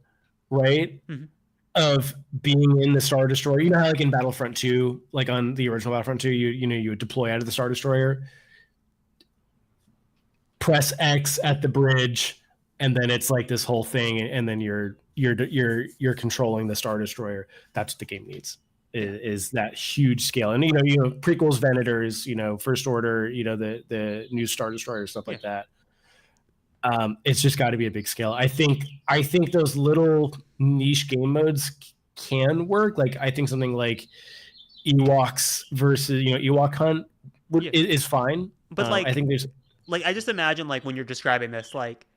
right? Mm-hmm. Of being in the Star Destroyer. You know how like in Battlefront 2, like on the original Battlefront 2, you would deploy out of the Star Destroyer. press X at the bridge, and then it's like this whole thing, and then you're controlling the Star Destroyer. That's what the game needs. Is that huge scale. And prequels, Venators, First Order, the new Star Destroyer, stuff like that. It's just got to be a big scale. I think those little niche game modes can work. Like I think something like Ewoks versus Ewok Hunt is fine. But I think there's I just imagine when you're describing this like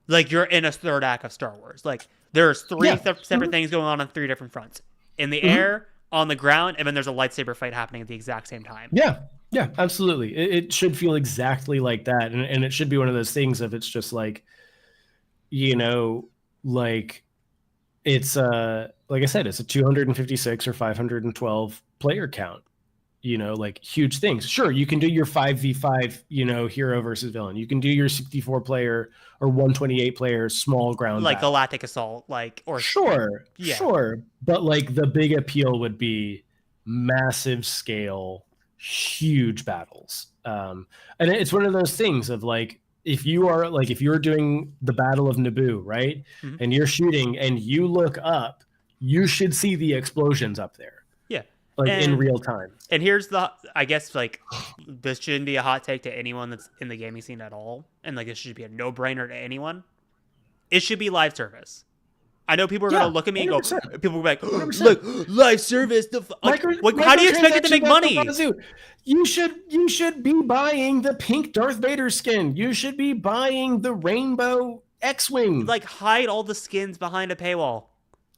you're in a third act of Star Wars. Like there's three separate things going on 3 different fronts: in the air, on the ground, and then there's a lightsaber fight happening at the exact same time. Yeah, absolutely. It should feel exactly like that, and it should be one of those things if it's just it's like I said, it's a 256 or 512 player count. Huge things. Sure, you can do your 5v5, hero versus villain. You can do your 64 player or 128 player small ground battle. Galactic Assault, Sure. But the big appeal would be massive scale, huge battles. And it's one of those things of if you're doing the Battle of Naboo, right? Mm-hmm. And you're shooting and you look up, you should see the explosions up there. In real time. And here's I guess this shouldn't be a hot take to anyone that's in the gaming scene at all. And this should be a no-brainer to anyone. It should be live service. I know people are going to look at me and 100%. Go, people will be like, look, live service. How do you expect it to make money? You should be buying the pink Darth Vader skin. You should be buying the rainbow X-Wing. Hide all the skins behind a paywall.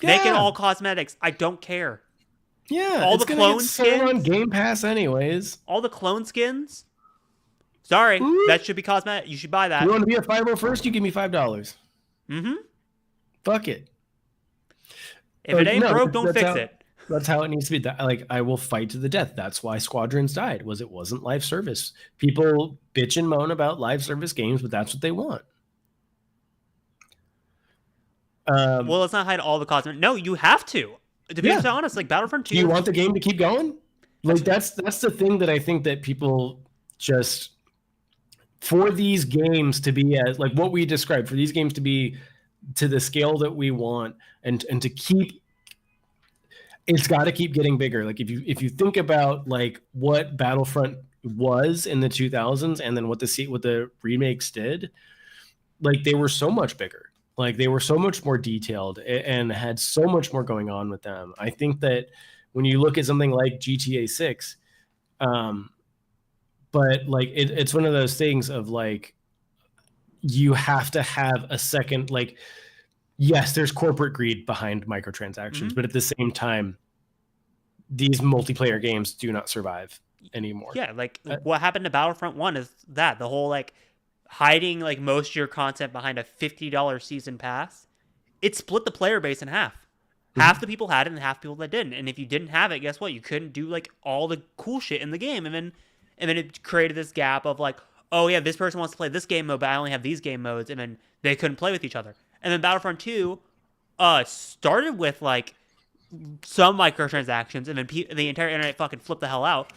Make it all cosmetics. I don't care. Yeah, all the clone skins on Game Pass anyways. All the clone skins. Sorry, that should be cosmetic. You should buy that. You want to be a 501st? You give me $5. Mm-hmm. Fuck it. If it ain't broke, don't fix it. That's how it needs to be. I will fight to the death. That's why Squadrons died. It wasn't live service. People bitch and moan about live service games, but that's what they want. Well, let's not hide all the cosmetics. No, you have to. To be honest, Battlefront 2. Do you want the game to keep going? That's the thing that I think that people just, for these games to be as what we described, for these games to be to the scale that we want and to keep, it's got to keep getting bigger. If you think about what Battlefront was in the 2000s and then what the remakes did, they were so much bigger. They were so much more detailed and had so much more going on with them. I think that when you look at something like GTA 6, but it's one of those things of you have to have a second, yes, there's corporate greed behind microtransactions, but at the same time, these multiplayer games do not survive anymore. Yeah, what happened to Battlefront 1 is that the whole hiding most of your content behind a $50 season pass, it split the player base in half. Mm-hmm. Half the people had it and half the people that didn't. And if you didn't have it, guess what? You couldn't do all the cool shit in the game. And then it created this gap of oh yeah, this person wants to play this game mode, but I only have these game modes, and then they couldn't play with each other. And then Battlefront 2 started with some microtransactions, and then the entire internet fucking flipped the hell out,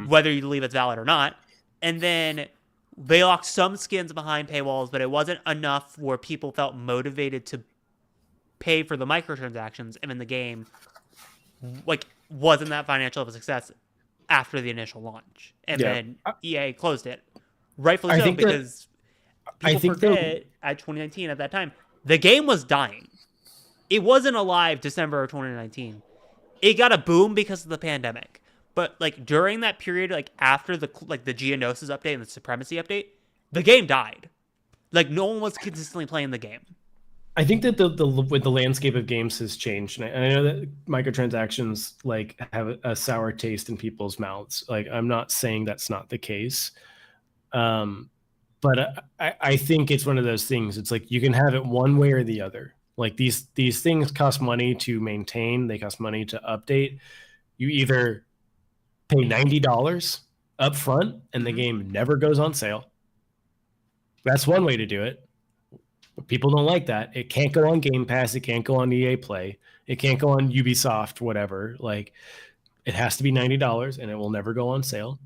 whether you believe it's valid or not. And then they locked some skins behind paywalls, but it wasn't enough where people felt motivated to pay for the microtransactions, and then the game wasn't that financial of a success after the initial launch. And then EA closed it. Rightfully so, because people forget at 2019 at that time, the game was dying. It wasn't alive December of 2019. It got a boom because of the pandemic. But during that period, after the Geonosis update and the Supremacy update, the game died. No one was consistently playing the game. I think that the landscape of games has changed, and I know that microtransactions have a sour taste in people's mouths. I'm not saying that's not the case, but I think it's one of those things. It's you can have it one way or the other. These things cost money to maintain. They cost money to update. You either pay $90 up front and the game never goes on sale. That's one way to do it. But people don't like that. It can't go on Game Pass. It can't go on EA Play. It can't go on Ubisoft, whatever. It has to be $90 and it will never go on sale.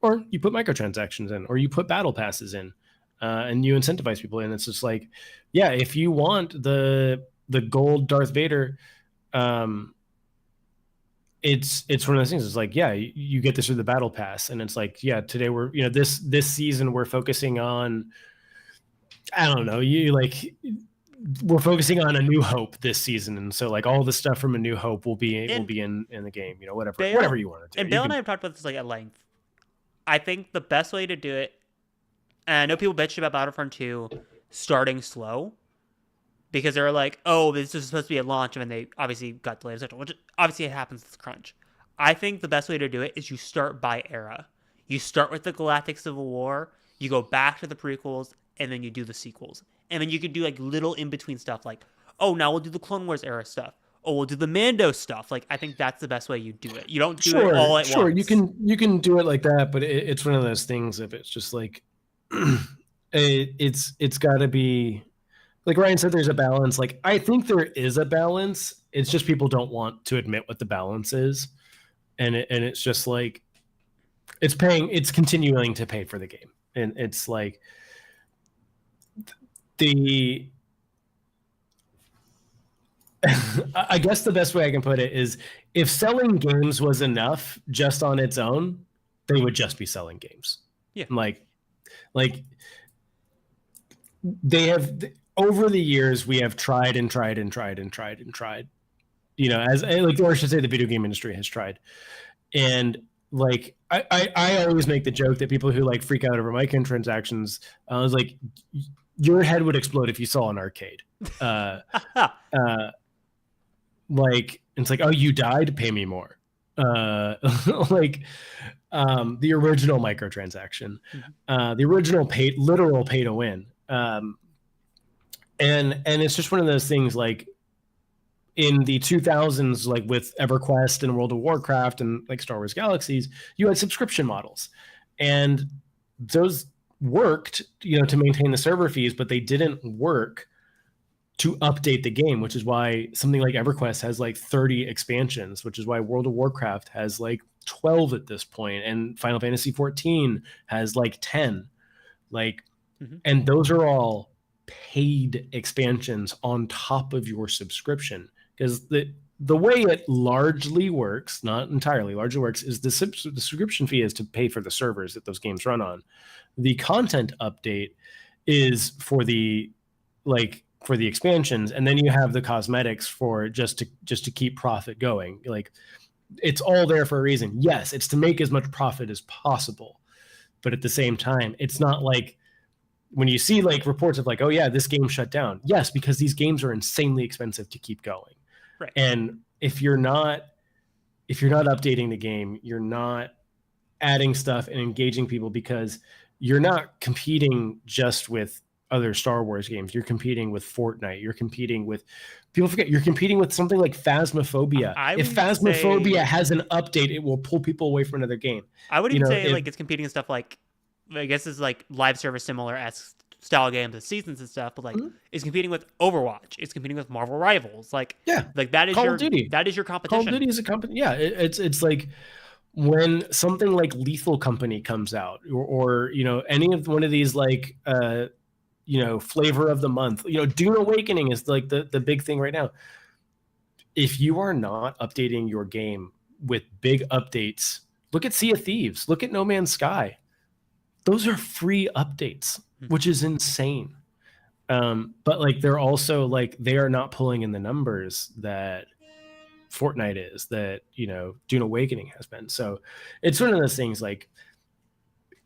Or you put microtransactions in, or you put battle passes in. and you incentivize people. And it's just like, yeah, if you want the gold Darth Vader, it's one of those things. It's like, yeah, you get this through the battle pass, and it's like, yeah, today we're, this season we're focusing on, I don't know, we're focusing on A New Hope this season, and so like all the stuff from A New Hope will be in the game, whatever you want to do. And Bill and I have talked about this like at length. I think the best way to do it, and I know people bitched about Battlefront 2 starting slow, because they're like, oh, this is supposed to be a launch, and then they obviously got delayed, which obviously it happens with crunch. I think the best way to do it is you start by era. You start with the Galactic Civil War, you go back to the prequels, and then you do the sequels. And then you could do like little in-between stuff, like, oh, now we'll do the Clone Wars era stuff. Oh, we'll do the Mando stuff. Like, I think that's the best way you do it. You don't do it all at once. Sure, you can do it like that, but it's one of those things. If it's just like, it's got to be, like Ryan said, there's a balance. Like, I think there is a balance. It's just people don't want to admit what the balance is, and it's just like, it's continuing to pay for the game, and it's like I guess the best way I can put it is, if selling games was enough just on its own, they would just be selling games. Yeah. Like they have, over the years, we have tried and tried and tried and tried and tried, as like, or I should say the video game industry has tried. And like, I always make the joke that people who like freak out over microtransactions, I was like, your head would explode if you saw an arcade. Like, it's like, oh, you died, pay me more. Like, the original microtransaction, the original literal pay to win. And it's just one of those things, like in the 2000s, like with EverQuest and World of Warcraft and like Star Wars Galaxies, you had subscription models, and those worked, to maintain the server fees, but they didn't work to update the game, which is why something like EverQuest has like 30 expansions, which is why World of Warcraft has like 12 at this point, and Final Fantasy 14 has like 10. Like, and those are all paid expansions on top of your subscription, because the way it largely works, not entirely, largely works, is the subscription fee is to pay for the servers that those games run on. The content update is for the expansions, and then you have the cosmetics for just to keep profit going. Like, it's all there for a reason. Yes, it's to make as much profit as possible, but at the same time, it's not like when you see like reports of like, oh yeah, this game shut down. Yes, because these games are insanely expensive to keep going. Right. And if you're not updating the game, you're not adding stuff and engaging people, because you're not competing just with other Star Wars games. You're competing with Fortnite. You're competing with, people forget, you're competing with something like Phasmophobia. If Phasmophobia has an update, it will pull people away from another game. I would even say like it's competing with stuff like, I guess it's like live service similar as style games and seasons and stuff, but like it's competing with Overwatch. It's competing with Marvel Rivals. Like, yeah, like that is Call of Duty. That is your competition. Call of Duty is a company. Yeah, it's like when something like Lethal Company comes out, or any of one of these like flavor of the month. Dune Awakening is like the big thing right now. If you are not updating your game with big updates, look at Sea of Thieves, look at No Man's Sky. Those are free updates, which is insane. But like, they're also like, they are not pulling in the numbers that Fortnite is, that Dune Awakening has been. So it's one of those things, like,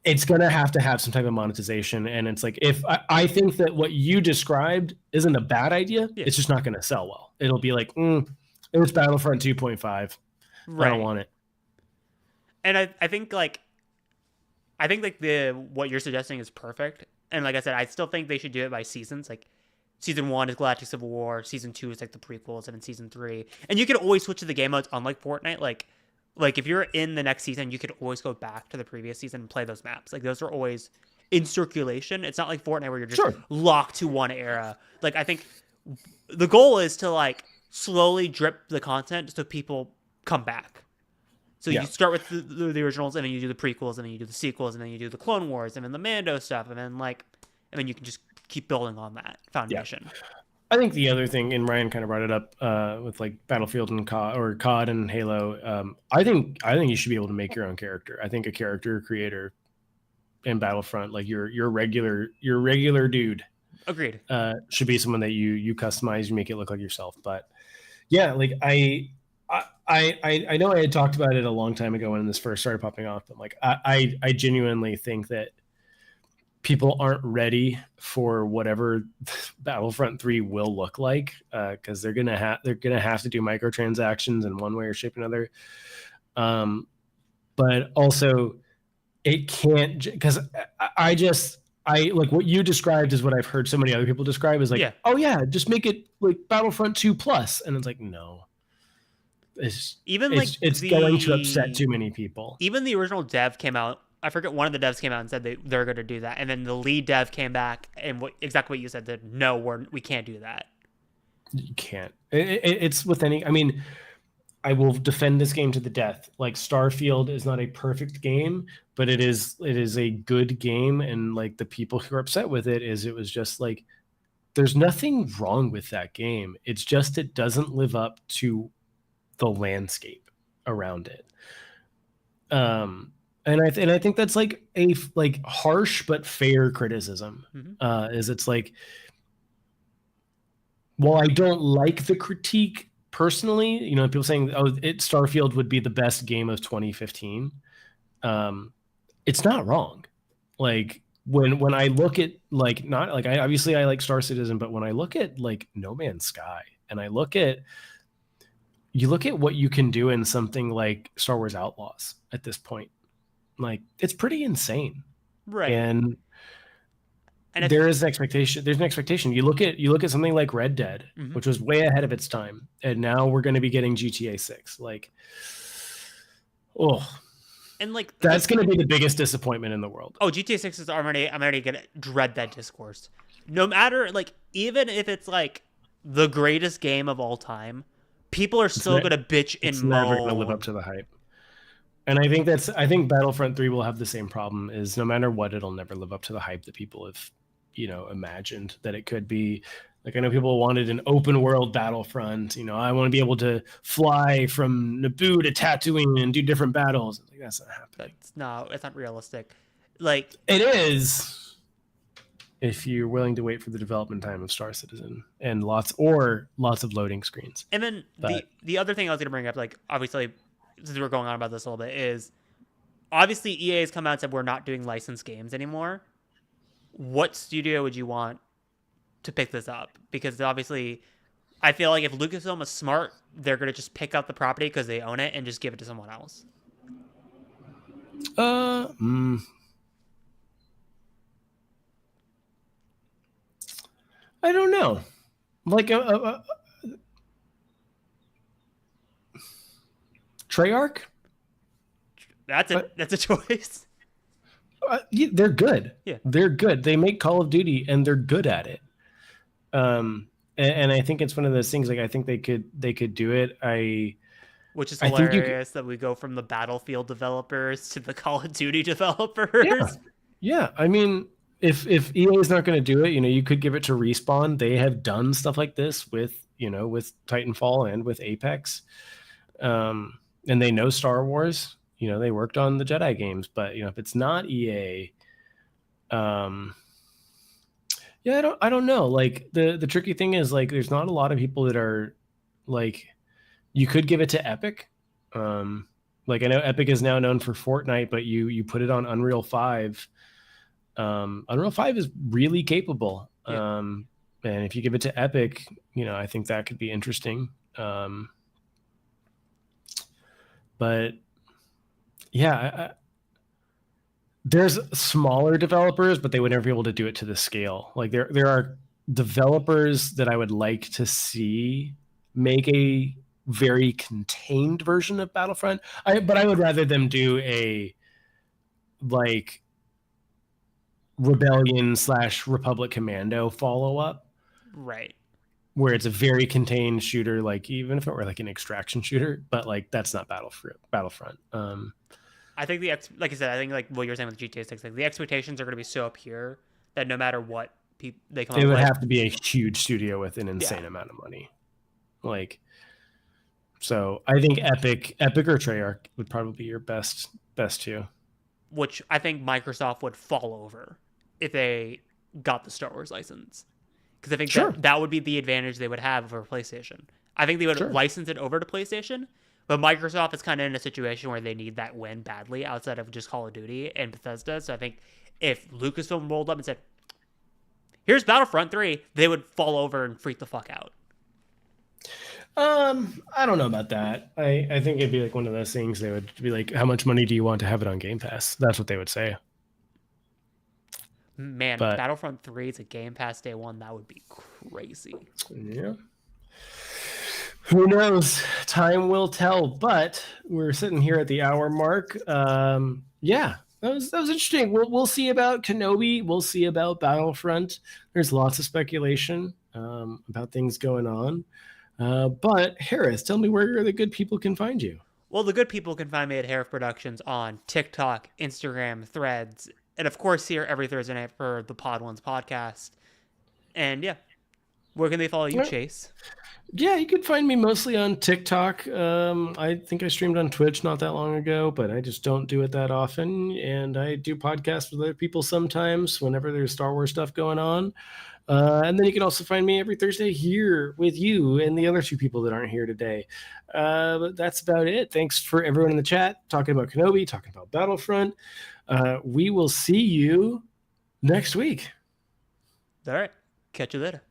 it's going to have some type of monetization. And it's like, if I think that what you described isn't a bad idea, it's just not going to sell well. It'll be like, it was Battlefront 2.5. Right. I don't want it. And I think like what you're suggesting is perfect. And like I said, I still think they should do it by seasons. Like, season 1 is Galactic Civil War, season 2 is like the prequels, and then season 3. And you can always switch to the game modes, unlike Fortnite. Like if you're in the next season, you could always go back to the previous season and play those maps. Like, those are always in circulation. It's not like Fortnite where you're just locked to one era. Like, I think the goal is to like slowly drip the content so people come back. So you start with the originals, and then you do the prequels, and then you do the sequels, and then you do the Clone Wars, and then the Mando stuff, and then like and then you can just keep building on that foundation. I think the other thing, and Ryan kind of brought it up with like Battlefield and COD and Halo. I think you should be able to make your own character. I think a character creator in Battlefront, like your regular dude, Agreed, should be someone that you customize, you make it look like yourself. But yeah, like I know I had talked about it a long time ago when this first started popping off, but like I genuinely think that people aren't ready for whatever Battlefront 3 will look like, because they're gonna have to do microtransactions in one way or shape or another. But also it can't, because I like what you described is what I've heard so many other people describe is like, oh yeah, just make it like Battlefront 2 plus, and it's like, no. It's going to upset too many people. Even the original dev came out. I forget, one of the devs came out and said they're going to do that, and then the lead dev came back and exactly what you said, that no, we can't do that. You can't. It's with any. I mean, I will defend this game to the death. Like Starfield is not a perfect game, but it is a good game, and like the people who are upset with it was just like, there's nothing wrong with that game. It's just it doesn't live up to the landscape around it. And I think that's like a harsh but fair criticism. Is it's like, while I don't like the critique personally, you know, people saying, oh, Starfield would be the best game of 2015. It's not wrong. Like when I look at like, not like, I like Star Citizen, but when I look at like No Man's Sky, and you look at what you can do in something like Star Wars Outlaws at this point, like it's pretty insane. Right. And there's an expectation. You look at something like Red Dead, which was way ahead of its time, and now we're going to be getting GTA 6. Like, oh, and like that's going to be the biggest disappointment in the world. Oh, GTA 6 is I'm already going to dread that discourse. No matter, like, even if it's like the greatest game of all time, people are still going to bitch and moan. It's never going to live up to the hype. And I think Battlefront 3 will have the same problem, is no matter what, it'll never live up to the hype that people have, you know, imagined that it could be. Like, I know people wanted an open world Battlefront. You know, I want to be able to fly from Naboo to Tatooine and do different battles. Like, that's not happening. It's not realistic. Like, it is, if you're willing to wait for the development time of Star Citizen and lots of loading screens. And then the other thing I was going to bring up, like, obviously, since we're going on about this a little bit, is obviously EA has come out and said we're not doing licensed games anymore. What studio would you want to pick this up? Because obviously, I feel like if Lucasfilm is smart, they're going to just pick up the property because they own it and just give it to someone else. I don't know. Like Treyarch? That's a choice. They're good. Yeah, they're good. They make Call of Duty, and they're good at it. And I think it's one of those things. Like, I think they could do it. Which is hilarious that we go from the Battlefield developers to the Call of Duty developers. Yeah. I mean, if EA is not going to do it, you know, you could give it to Respawn. They have done stuff like this with Titanfall and with Apex. And they know Star Wars. You know, they worked on the Jedi games, but you know, if it's not EA, I don't know. Like the tricky thing is, like, there's not a lot of people that are like, you could give it to Epic. Like, I know Epic is now known for Fortnite, but you put it on Unreal 5. Unreal 5 is really capable. Yeah. And if you give it to Epic, you know, I think that could be interesting. But yeah, there's smaller developers, but they would never be able to do it to the scale. Like there are developers that I would like to see make a very contained version of Battlefront. But I would rather them do a like Rebellion / Republic Commando follow-up. Right. Where it's a very contained shooter, like even if it were like an extraction shooter, but like that's not Battlefront. I think like I said, I think like what you're saying with GTA 6, like the expectations are going to be so up here that no matter what they come They up would with, have to be a huge studio with an insane amount of money. Like, so I think Epic or Treyarch would probably be your best two. which I think Microsoft would fall over if they got the Star Wars license. Because I think that would be the advantage they would have over PlayStation. I think they would license it over to PlayStation, but Microsoft is kind of in a situation where they need that win badly outside of just Call of Duty and Bethesda. So I think if Lucasfilm rolled up and said, here's Battlefront 3, they would fall over and freak the fuck out. I don't know about that. I think it'd be like one of those things. They would be like, how much money do you want to have it on Game Pass? That's what they would say. Man, if Battlefront 3 is a Game Pass day one, that would be crazy. Yeah. Who knows? Time will tell, but we're sitting here at the hour mark. Yeah, that was interesting. We'll see about Kenobi. We'll see about Battlefront. There's lots of speculation about things going on. But Hereth, tell me where the good people can find you. Well, the good people can find me at Hereth Productions on TikTok, Instagram, Threads, and of course here every Thursday night for the Pod Ones podcast. And yeah, where can they follow you, Chase? Yeah, you can find me mostly on TikTok. I think I streamed on Twitch not that long ago, but I just don't do it that often. And I do podcasts with other people sometimes whenever there's Star Wars stuff going on. And then you can also find me every Thursday here with you and the other two people that aren't here today. But that's about it. Thanks for everyone in the chat talking about Kenobi, talking about Battlefront. We will see you next week. All right. Catch you later.